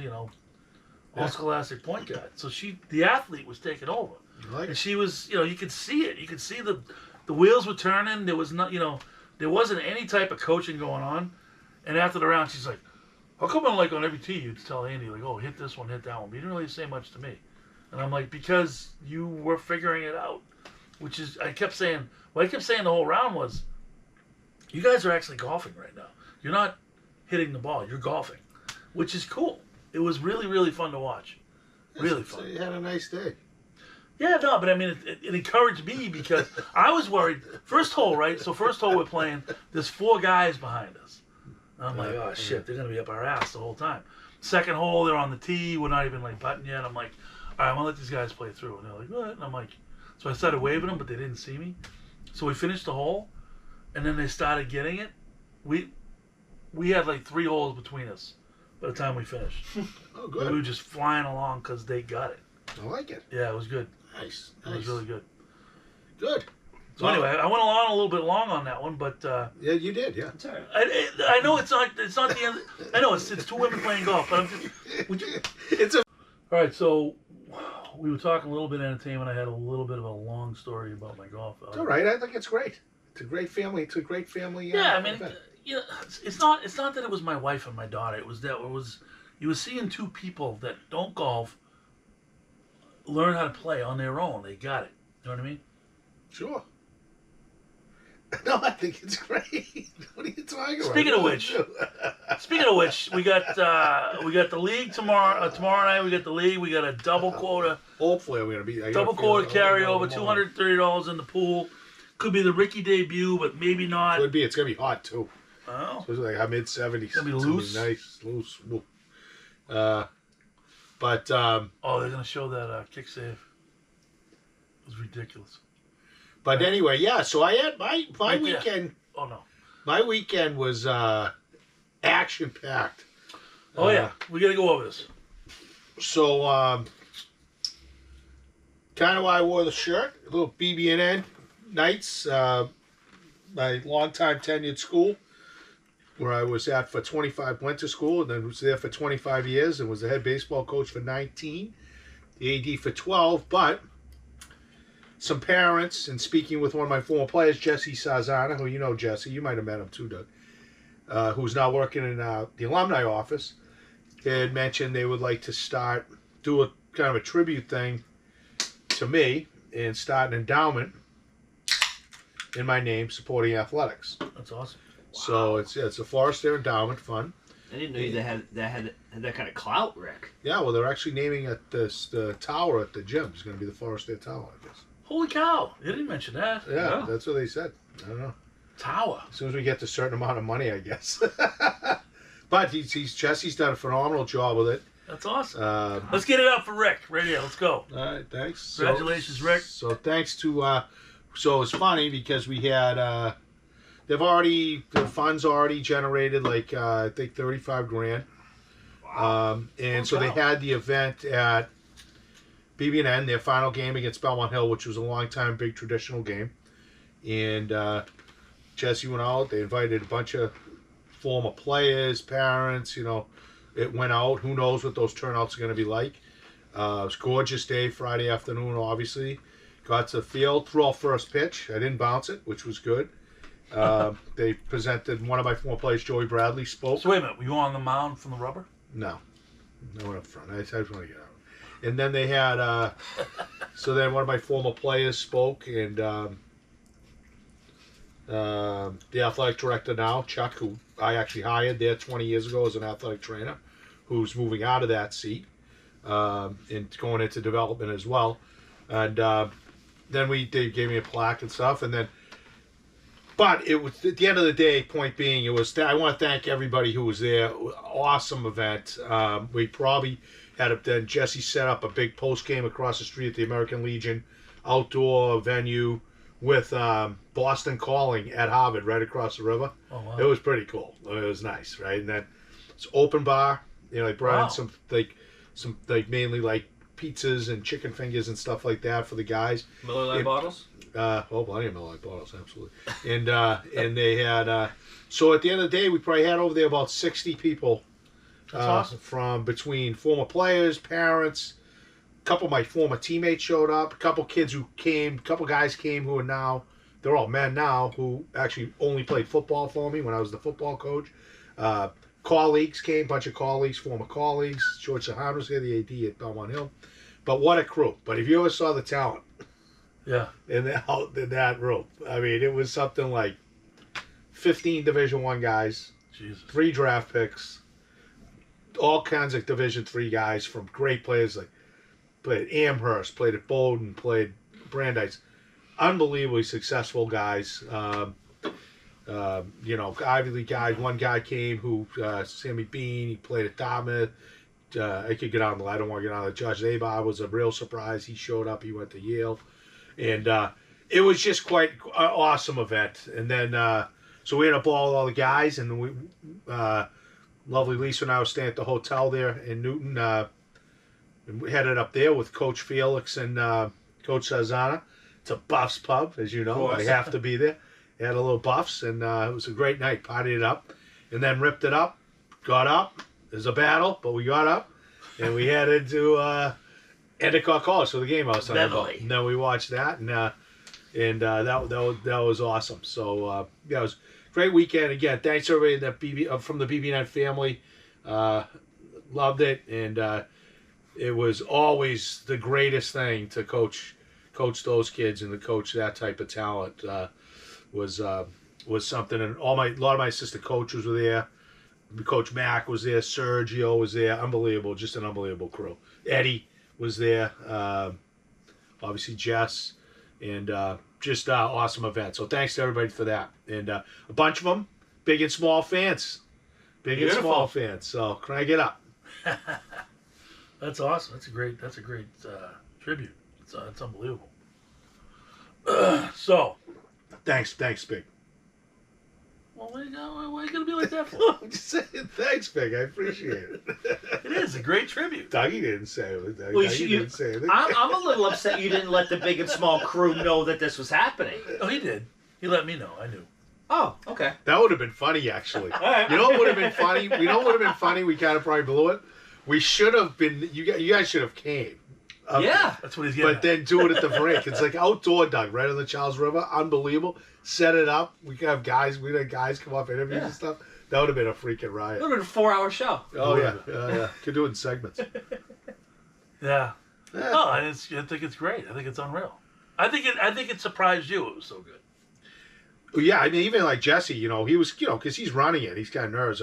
all scholastic point guard. So the athlete was taking over. I like And it. she was, you could see it. You could see the wheels were turning. There was not, there wasn't any type of coaching going on. And after the round, she's like, how come on every tee you'd tell Andy, like, oh, hit this one, hit that one. But you didn't really say much to me. And I'm like, because you were figuring it out. Which is, what I kept saying the whole round was, you guys are actually golfing right now. You're not hitting the ball. You're golfing. Which is cool. It was really, really fun to watch. Really So fun. you had a nice day. Yeah, no, but I mean, it encouraged me because I was worried. First hole, right? So first hole we're playing, there's 4 guys behind us. And I'm like, oh, shit, they're going to be up our ass the whole time. Second hole, they're on the tee. We're not even, putting yet. I'm like, all right, I'm going to let these guys play through. And they're like, what? And I'm like, so I started waving them, but they didn't see me. So we finished the hole, and then they started getting it. We had, 3 holes between us by the time we finished. Oh, We were good. just flying along because they got it. I like it. Yeah, it was good. Nice. It was really good. Good. So anyway, I went along a little bit long on that one, but Yeah, you did. Yeah. It's all right. I know it's not the end. I know it's 2 women playing golf, but I'm just. Would you? It's a. All right, so we were talking a little bit of entertainment. I had a little bit of a long story about my golf. It's all right. I think it's great. It's a great family. It's a great family. Yeah, I mean, event. it's not that it was my wife and my daughter. It was that you were seeing 2 people that don't golf learn how to play on their own. They got it. You know what I mean? Sure. No, I think it's great. What are you talking about? Speaking of which, we got the league tomorrow. Tomorrow night we got the league. We got a double quota. Hopefully, I'm gonna be Double quota carryover, $230 in the pool. Could be the Ricky debut, but maybe not. Could be. It's gonna be hot too. Oh. So it's like mid 70s. Gonna be loose? Nice, loose. Woo. But Oh, they're gonna show that kick save. It was ridiculous. anyway, yeah. So I had my Right there. weekend. Oh no. My weekend was action packed. Oh yeah, we gotta go over this. So kind of why I wore the shirt. A little BB&N nights. My longtime tenured school, where I was at for 25, went to school, and then was there for 25 years, and was the head baseball coach for 19, the AD for 12. But some parents and speaking with one of my former players, Jesse Sazana, who you know Jesse, you might have met him too, Doug, who's now working in the alumni office. They had mentioned they would like to do a kind of a tribute thing to me and start an endowment in my name supporting athletics. That's awesome. So it's a Forrester Endowment Fund. I didn't know you had that kind of clout, Rick. Yeah, well, they're actually naming it the tower at the gym is going to be the Forrester Tower, I guess. Holy cow! You didn't mention that. Yeah, Yeah. that's what they said. I don't know. Tower. As soon as we get to a certain amount of money, I guess. But Jesse's done a phenomenal job with it. That's awesome. Um, Let's get it up for Rick. Right here. Let's go. All right, thanks. Congratulations, Rick. So thanks to, so it's funny because we had, the funds already generated like, I think 35 grand. And so they had the event at BB&N, their final game against Belmont Hill, which was a long time, big traditional game. And Jesse went out. They invited a bunch of former players, parents, it went out. Who knows what those turnouts are going to be like. It was a gorgeous day, Friday afternoon, obviously. Got to the field, threw out first pitch. I didn't bounce it, which was good. They presented one of my former players, Joey Bradley, spoke. So wait a minute. Were you on the mound from the rubber? No one up front. I just want to get out. And then they had, so then one of my former players spoke, and the athletic director now, Chuck, who I actually hired there 20 years ago as an athletic trainer, who's moving out of that seat and going into development as well. And then they gave me a plaque and stuff, and then. But it was at the end of the day. Point being, I want to thank everybody who was there. Awesome event. We probably then Jesse set up a big post game across the street at the American Legion outdoor venue with Boston Calling at Harvard right across the river. Oh, wow. It was pretty cool. It was nice, right? And then it's open bar. They brought in some mainly like pizzas and chicken fingers and stuff like that for the guys. Miller Lite bottles? Plenty of Miller Lite bottles, absolutely. And they had, so at the end of the day, we probably had over there about 60 people. That's awesome. From between former players, parents, a couple of my former teammates showed up, a couple guys came who are now, they're all men now, who actually only played football for me when I was the football coach. Colleagues came, bunch of colleagues, former colleagues. George Sahan was here, the AD at Belmont Hill. But what a crew. But if you ever saw the talent, Yeah. in that room. I mean, it was something like 15 Division I guys, Jesus. 3 draft picks, all kinds of Division III guys from great players like played at Amherst, played at Bowdoin, played Brandeis. Unbelievably successful guys. Ivy League guys. One guy came Sammy Bean, he played at Dartmouth. I could get on the I don't want to get on the Judge Abar was a real surprise. He showed up. He went to Yale. And it was just quite an awesome event. And then, so we had a ball with all the guys, and we, lovely Lisa and I was staying at the hotel there in Newton. And we headed up there with Coach Felix and Coach Sazana. It's a Buffs pub, as you know. I have to be there. They had a little Buffs, and it was a great night. Partied it up, and then ripped it up. Got up. There's a battle, but we got up, and we headed to Endicott College for the game I was talking about. And then we watched that, and that was awesome. So it was a great weekend. Again, thanks everybody from the BB&N family. Loved it, and it was always the greatest thing to coach those kids and to coach that type of talent. Was something, and a lot of my assistant coaches were there. Coach Mack was there. Sergio was there. Unbelievable, just an unbelievable crew. Eddie was there. Obviously Jess, and just awesome event. So thanks to everybody for that, and a bunch of them, big and small fans, and small fans. So crank it up. That's awesome. That's a great tribute. It's unbelievable. So, Thanks, Big. well, why are you gonna be like that for? I'm just saying, thanks, Big. I appreciate it. It is a great tribute. Dougie didn't say it. Well, Dougie didn't say anything. I'm a little upset you didn't let the big and small crew know that this was happening. Oh, he did. He let me know. I knew. Oh, okay. That would have been funny, actually. All right. You know what would have been funny? We kind of probably blew it. We should have been. You guys should have came. Yeah. That's what he's getting. But then do it at the brink. It's like outdoor, Doug, right on the Charles River. Unbelievable. Set it up. We could have guys. We had guys come up, interviews and stuff. That would have been a freaking riot. It would have been a 4-hour show. Oh yeah, yeah. Could do it in segments. Yeah. Yeah. No, I think it's great. I think it's unreal. I think it surprised you. It was so good. Yeah, I mean, even like Jesse, he was, because he's running it. He's kind of nervous.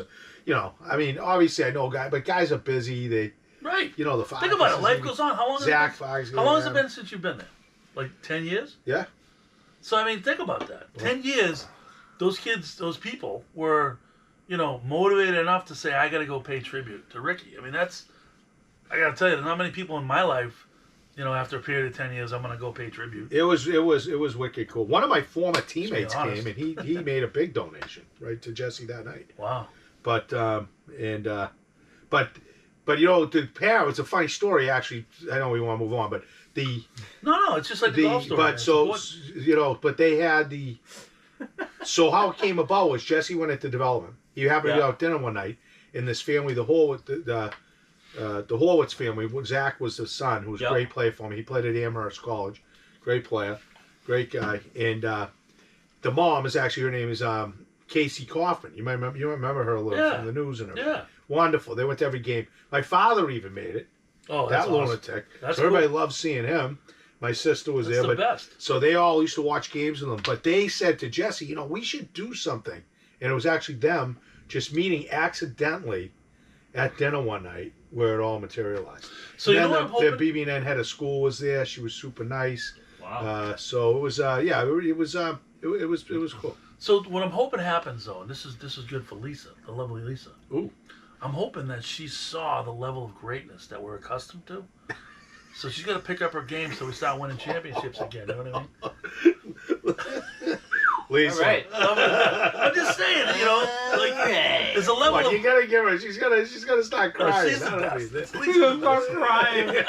I mean, obviously I know but guys are busy. They, Right. the Think about it. Life goes on. How long? Zach How long has it been since you've been there? Like 10 years. Yeah. So I mean, think about that. 10 years. Those kids, those people were, motivated enough to say, I got to go pay tribute to Ricky. I mean, I got to tell you, there's not many people in my life, after a period of 10 years, I'm going to go pay tribute. It was wicked cool. One of my former teammates honest. came and he made a big donation, right, to Jesse that night. Wow. But the parent, it's a funny story actually. I know we want to move on, but No, it's just like the golf story. But they had so how it came about was Jesse went into development. He happened to be out dinner one night, and this family, the Horwitz family, Zach was the son, who was a great player for me. He played at Amherst College, great player, great guy, and the mom is actually, her name is Casey Kaufman. You remember her a little from the news and everything. Yeah. Wonderful. They went to every game. My father even made it. Oh, that that's awesome. lunatic. That's so everybody cool. loved seeing him. My sister was That's there, the best. so they all used to watch games with them. But they said to Jesse, we should do something, and it was actually them just meeting accidentally at dinner one night where it all materialized. So and what I'm hoping... the BB&N head of school was there. She was super nice. Wow. So it was it was cool. So what I'm hoping happens though, and this is good for Lisa, the lovely Lisa. Ooh. I'm hoping that she saw the level of greatness that we're accustomed to. So she's got to pick up her game so we start winning championships again. You know what I mean? Lisa. All right. I'm just saying, there's a level of... You gotta give her. She's gonna start crying. She's the best. She's gonna start crying.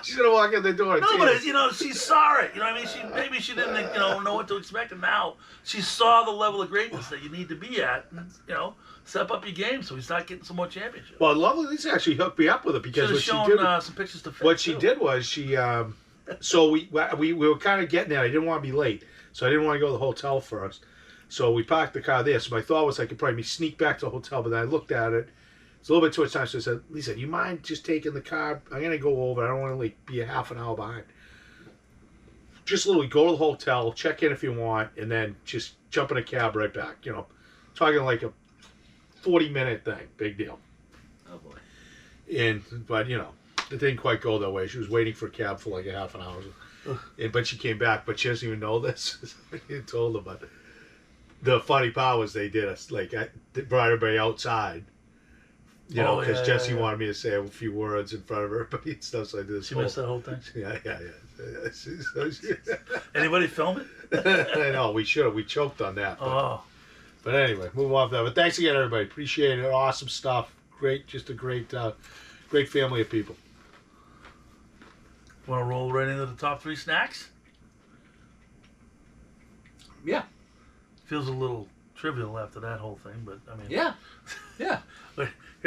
She's gonna walk in the door. No, but she saw it. You know what I mean? Maybe she didn't, know what to expect, and now she saw the level of greatness that you need to be at. And, step up your game so we start getting some more championships. Well, lovely Lisa actually hooked me up with it because she shown some pictures to. What she did was she. So we were kind of getting there. I didn't want to be late, so I didn't want to go to the hotel first. So we parked the car there. So my thought was I could probably sneak back to the hotel, but then I looked at it. It's a little bit too much time. So I said, Lisa, do you mind just taking the car? I'm gonna go over. I don't want to be a half an hour behind. Just literally go to the hotel, check in if you want, and then just jump in a cab right back. Talking like a 40-minute thing. Big deal. Oh boy. But it didn't quite go that way. She was waiting for a cab for like a half an hour. But she came back, but she doesn't even know this. I told her, but the funny part was they did us they brought everybody outside. Because Jesse wanted me to say a few words in front of everybody and stuff. So I did this. She missed that whole thing. Yeah. Anybody film it? I know we should have. We choked on that. But anyway, move on from that. But thanks again, everybody. Appreciate it. Awesome stuff. Great, just a great family of people. Want to roll right into the top 3 snacks? Yeah. Feels a little trivial after that whole thing, but I mean. Yeah. Here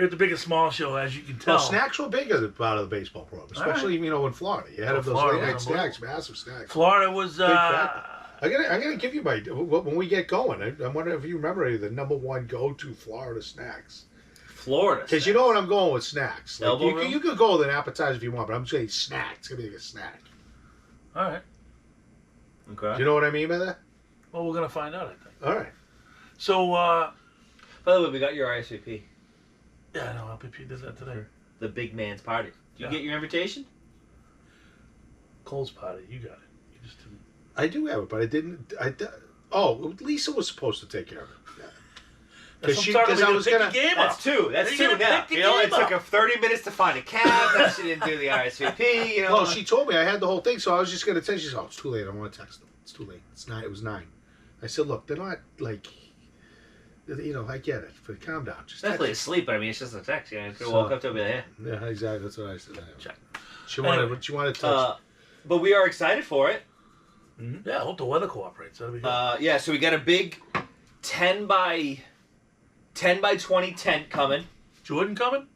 at the Biggest Small Show, as you can tell. Well, snacks were big as a part of the baseball program, especially in Florida. You had those late night snacks, massive snacks. Florida was. I'm gonna give you my when we get going. I wonder if you remember any of the number 1 go-to Florida snacks. Florida. Because you know what I'm going with snacks. Like Elbow you could go with an appetizer if you want, but I'm saying snacks. It's gonna be like a snack. All right. Okay. Do you know what I mean by that? Well, we're gonna find out, I think. All right. So. By the way, we got your RSVP. Yeah, I know. LPP did that today. The big man's party. Did you get your invitation? Cole's party. You got it. You just didn't. I do have it, but I didn't. Lisa was supposed to take care of it. Because I was gonna. That's 2. That's 2 now. It took her 30 minutes to find a cab. Now she didn't do the RSVP. Well, she told me I had the whole thing, so I was just gonna tell. She said, "Oh, it's too late. I want to text them. It's too late. It's 9. It was 9." I said, "Look, they're not like." I get it, but calm down. Just definitely asleep, but I mean, it's just a text. You could have woke up to be like, yeah, exactly. That's what I said. Check. She wanted to touch. But we are excited for it. Mm-hmm. Yeah, I hope the weather cooperates. That'll be good. Yeah, so we got a big 10 by 20 tent coming. Jordan coming?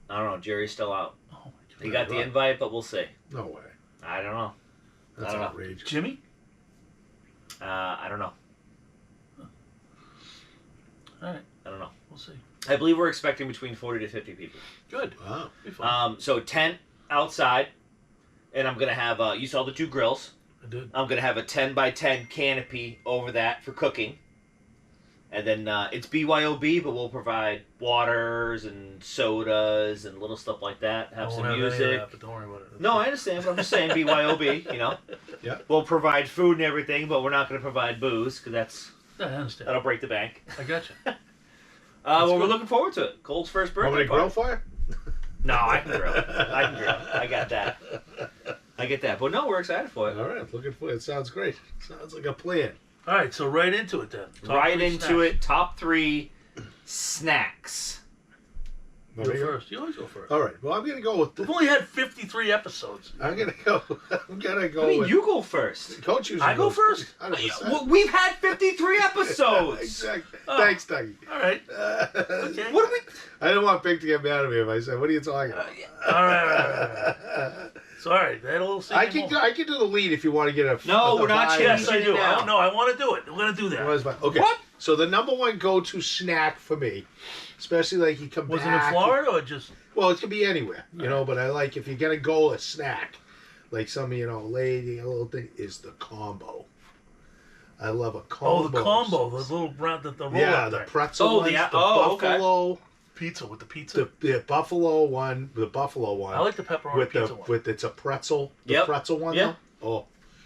I don't know. Jerry's still out. Oh my He got the invite, but we'll see. No way. I don't know. That's I don't know. outrageous. Jimmy? I don't know. All right. I don't know. We'll see. I believe we're expecting between 40 to 50 people. Good. Wow. Be fun. So tent outside, and I'm gonna have. You saw the 2 grills. I did. I'm gonna have a 10 by 10 canopy over that for cooking, and then it's BYOB, but we'll provide waters and sodas and little stuff like that. Have I some won't have any of music. that, but don't worry about it. No, I understand, but I'm just saying BYOB. You know. Yeah. We'll provide food and everything, but we're not gonna provide booze because Yeah, I understand. that'll break the bank. I got you. Well, we're good. looking forward to it. Cole's first birthday Want me to party. grill fire? No, I can grill. I can grill. I got that. I get that. But no, we're excited for it. All right, looking for it. Sounds great. Sounds like a plan. All right, so right into it then. Top Right 3 into snacks. it. Top 3 snacks. You go first. You always go first. All right. Well, I'm gonna go with. We've only had 53 episodes. I'm gonna go. I'm gonna go I mean, with. you go first. Coach usually I go goes first? 100%. We've had 53 episodes. Exactly. Oh. Thanks, Dougie. All right. Okay. What do we... I didn't want Big to get mad at me if I said, "What are you talking about?" All right. So, all right. That little I can do the lead if you want to get a. No, we're not vibe. Yes, I do. now. No, I want to do it. We're going to do that. What is my- Okay. What? So the number 1 go-to snack for me, especially like you come Was it in back. Florida or just... Well, it could be anywhere, you know. But I like if you're gonna go a snack, like some lady, a little thing is the combo. I love a combo. Oh, the combo. The little round, the roll Yeah, up the thing. pretzel Oh, ones, the- the oh, okay. buffalo, Pizza with the pizza. the buffalo one, the buffalo one. I like the pepperoni with pizza the one. with it's a pretzel, the Yep. pretzel one. Yep. Though? Oh,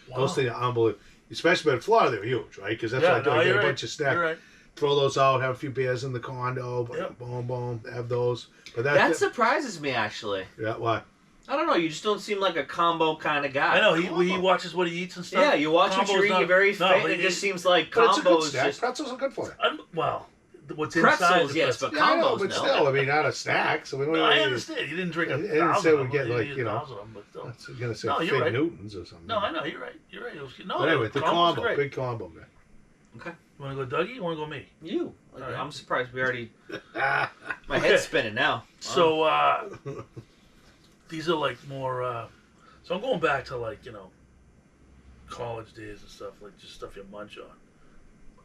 Wow. those things are unbelievable. Especially in Florida, they're huge, right? Because that's Yeah, what I do. no, I get you're a right. bunch of snacks. You're right. Throw those out, have a few beers in the condo, Yep. boom, boom, have those. But That surprises me, actually. yeah, why? I don't know. You just don't seem like a combo kind of guy. I know. He watches what he eats and stuff. Yeah, you watch what Combo's you eat. not- You're very no, fit. but It just seems like But it's a good combos. snack. Just Pretzels are good for you. Well, what's inside pretzels, the yes, pretzel. but Yeah, I know, combos, but no. still, I mean, not a snack. So we No, I understand. You didn't drink I didn't 1,000 say of we them. get, You like, did you know, 1,000 of them, but still. I was gonna say No, you're Fig right. Newtons or something. No, I know. You're right. You're right. No, But anyway, the combo's combo, great. big combo, man. Okay. You want to go Dougie? You want to go me? You. All right. I'm surprised we already. Ah, My Okay. head's spinning now. So these are like more. So I'm going back to college days and stuff, like just stuff you munch on.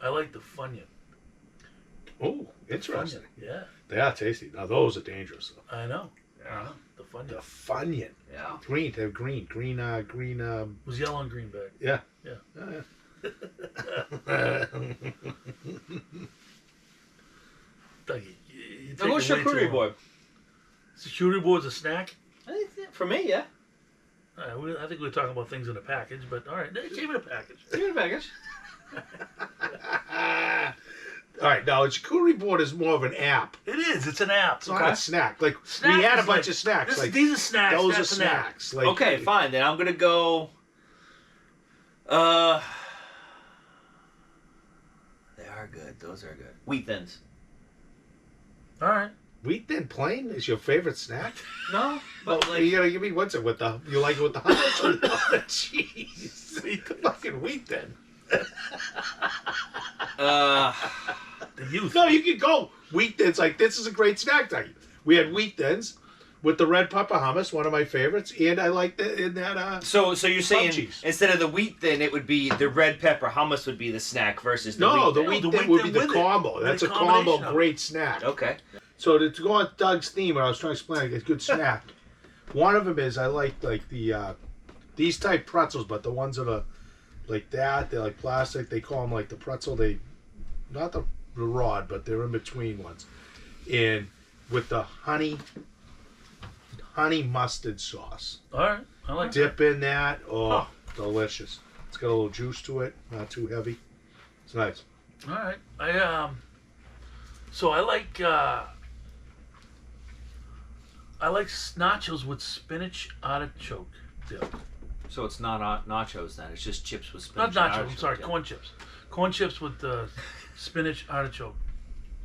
I like the Funyun. oh, interesting. Funyun. Yeah, They are tasty. Now those are dangerous. Though. I know. Yeah. I know. The Funyun. The Funyun, Yeah. green. They're green. Green. It was yellow and green bag. Yeah. Yeah. Dougie, you Now go take it way too charcuterie long. board. Security board's a snack? For me, yeah. All right, I think we were talking about things in a package, but all right, give it a package. Give it a package. All right. Now, a charcuterie board is more of an app. It is. It's an app. It's not a snack. Like Snack we had a is bunch like- of snacks. Like these are snacks. those are that's an app. snacks. Like Okay, fine. Then I'm gonna go. They are good. Those are good. Wheat thins. All right. Wheat Thin Plain is your favorite snack? No, but Well, like you gotta give me what's it with the you like it with the hummus or the cheese? Fucking Wheat Thin. uh, The youth. No, you could go Wheat Thins. Like this is a great snack time. We had Wheat Thins with the red pepper hummus, one of my favorites, and I like that in that. so you're saying cheese. instead of the wheat thin, it would be the red pepper hummus would be the snack versus the No, wheat the thin. Wheat the Thin Wheat would be Thin the with it. combo. With That's a a combo combination of it. great snack. Okay. So to go on Doug's theme, I was trying to explain a good snack. One of them is I like the these type pretzels, but the ones that are like that, they're like plastic. They call them like the pretzel. They not the rod, but they're in between ones. And with the honey mustard sauce, All right. I like dip in that. Oh, Huh. delicious! It's got a little juice to it, not too heavy. It's nice. that. All right. So I like nachos with spinach artichoke dip. So it's not nachos then. It's just chips with Not spinach. and nachos. I'm artichoke sorry. dip. Corn chips. Corn chips with spinach artichoke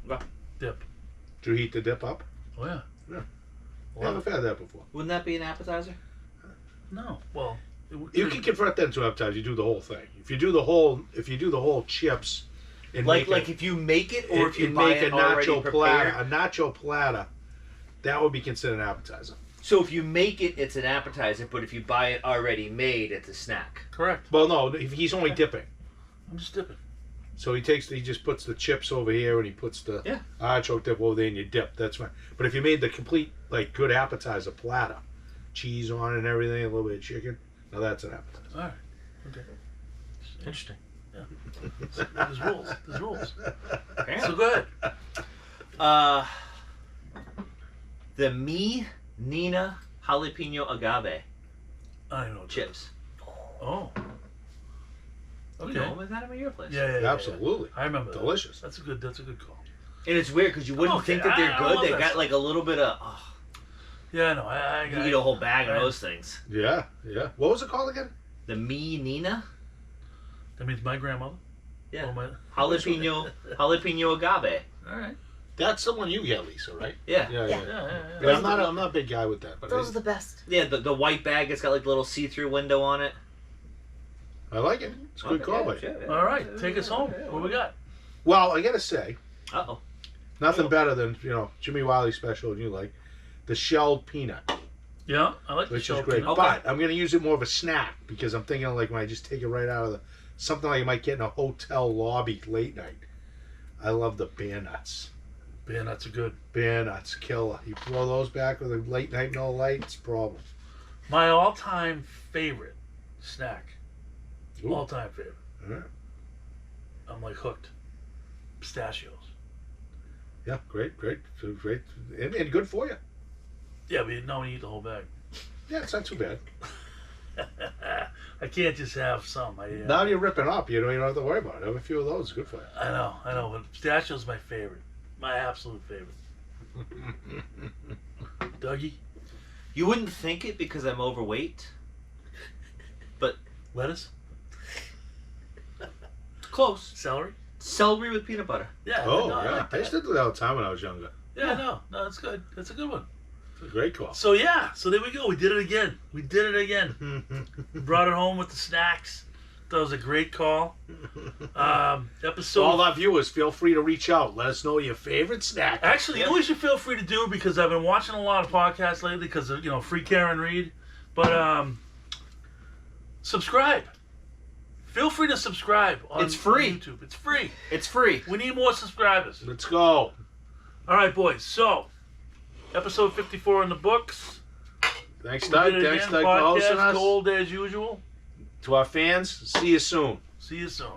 Okay. dip. Do you heat the dip up? Oh yeah. Yeah. Love I've it. had that before. Wouldn't that be an appetizer? No. Well. You can convert that into appetizer. You do the whole thing. If you do the whole chips, and Like make if you make it or if you and buy make it a already nacho prepared. platter, that would be considered an appetizer. So if you make it, it's an appetizer, but if you buy it already made, it's a snack. Correct. Well, no, he's only dipping. I'm just dipping. So he just puts the chips over here and he puts the artichoke dip over there and you dip. That's fine. But if you made the complete, like, good appetizer platter, cheese on it and everything, a little bit of chicken, now that's an appetizer. All right. Okay. Interesting. Yeah. There's rules. There's rules. Yeah. So go ahead. The Nina jalapeno agave I don't know. What chips. Oh. Okay. You know them? Is that at your place? Yeah. Absolutely. I remember that. Delicious. That's a good call. And it's weird because you wouldn't think that they're I good. love They that got stuff. like a little bit of. Yeah, no, I You eat a whole bag of those things. Yeah. What was it called again? The Nina. That means my grandmother. Yeah. Oh, my, Jalapeno agave. all right. That's the one you get, Lisa, right? Yeah. Yeah. Yeah. I'm not a big guy with that, but Those are the best. Yeah, the white bag. It's got like a little see-through window on it. I like it. It's a good call, buddy. All right, take us home. What we got? Well, I gotta say, Uh-oh. nothing better than Jimmy Wiley special, and you like the shelled peanut, Yeah, I like the which is shell great. peanut. Okay. But I'm gonna use it more of a snack because I'm thinking like when I just take it right out of something like you might get in a hotel lobby late night. I love the bear nuts. Bear nuts are good. Bear nuts, killer. You throw those back with a late night no lights, problem. My all-time favorite snack. Ooh. All-time favorite. All right. I'm like hooked. Pistachios. Yeah, great, and good for you. Yeah, but now we eat the whole bag. Yeah, it's not too bad. I can't just have some. Now you're ripping up. You don't have to worry about it. Have a few of those. Good for you. I know. But pistachios my favorite. My absolute favorite. Dougie, You wouldn't think it because I'm overweight. But lettuce, close. celery. Celery with peanut butter. Yeah. Oh, no, I yeah. like I used that. to do that all the time when I was younger. Yeah, no, that's good. That's a good one. It's a great call. So yeah, so there we go. We did it again. We We brought it home with the snacks. That was a great call. Episode. All our viewers, feel free to reach out. Let us know your favorite snack. Actually, you know what you should feel free to do, because I've been watching a lot of podcasts lately because of, free Karen Reed. But subscribe. Feel free to subscribe on It's free. YouTube. It's free. It's free. We need more subscribers. Let's go. All right, boys. So, episode 54 in the books. Thanks, We Doug. did it Thanks, again. Doug, for hosting Podcast us. gold as usual. To our fans, see you soon. See you soon.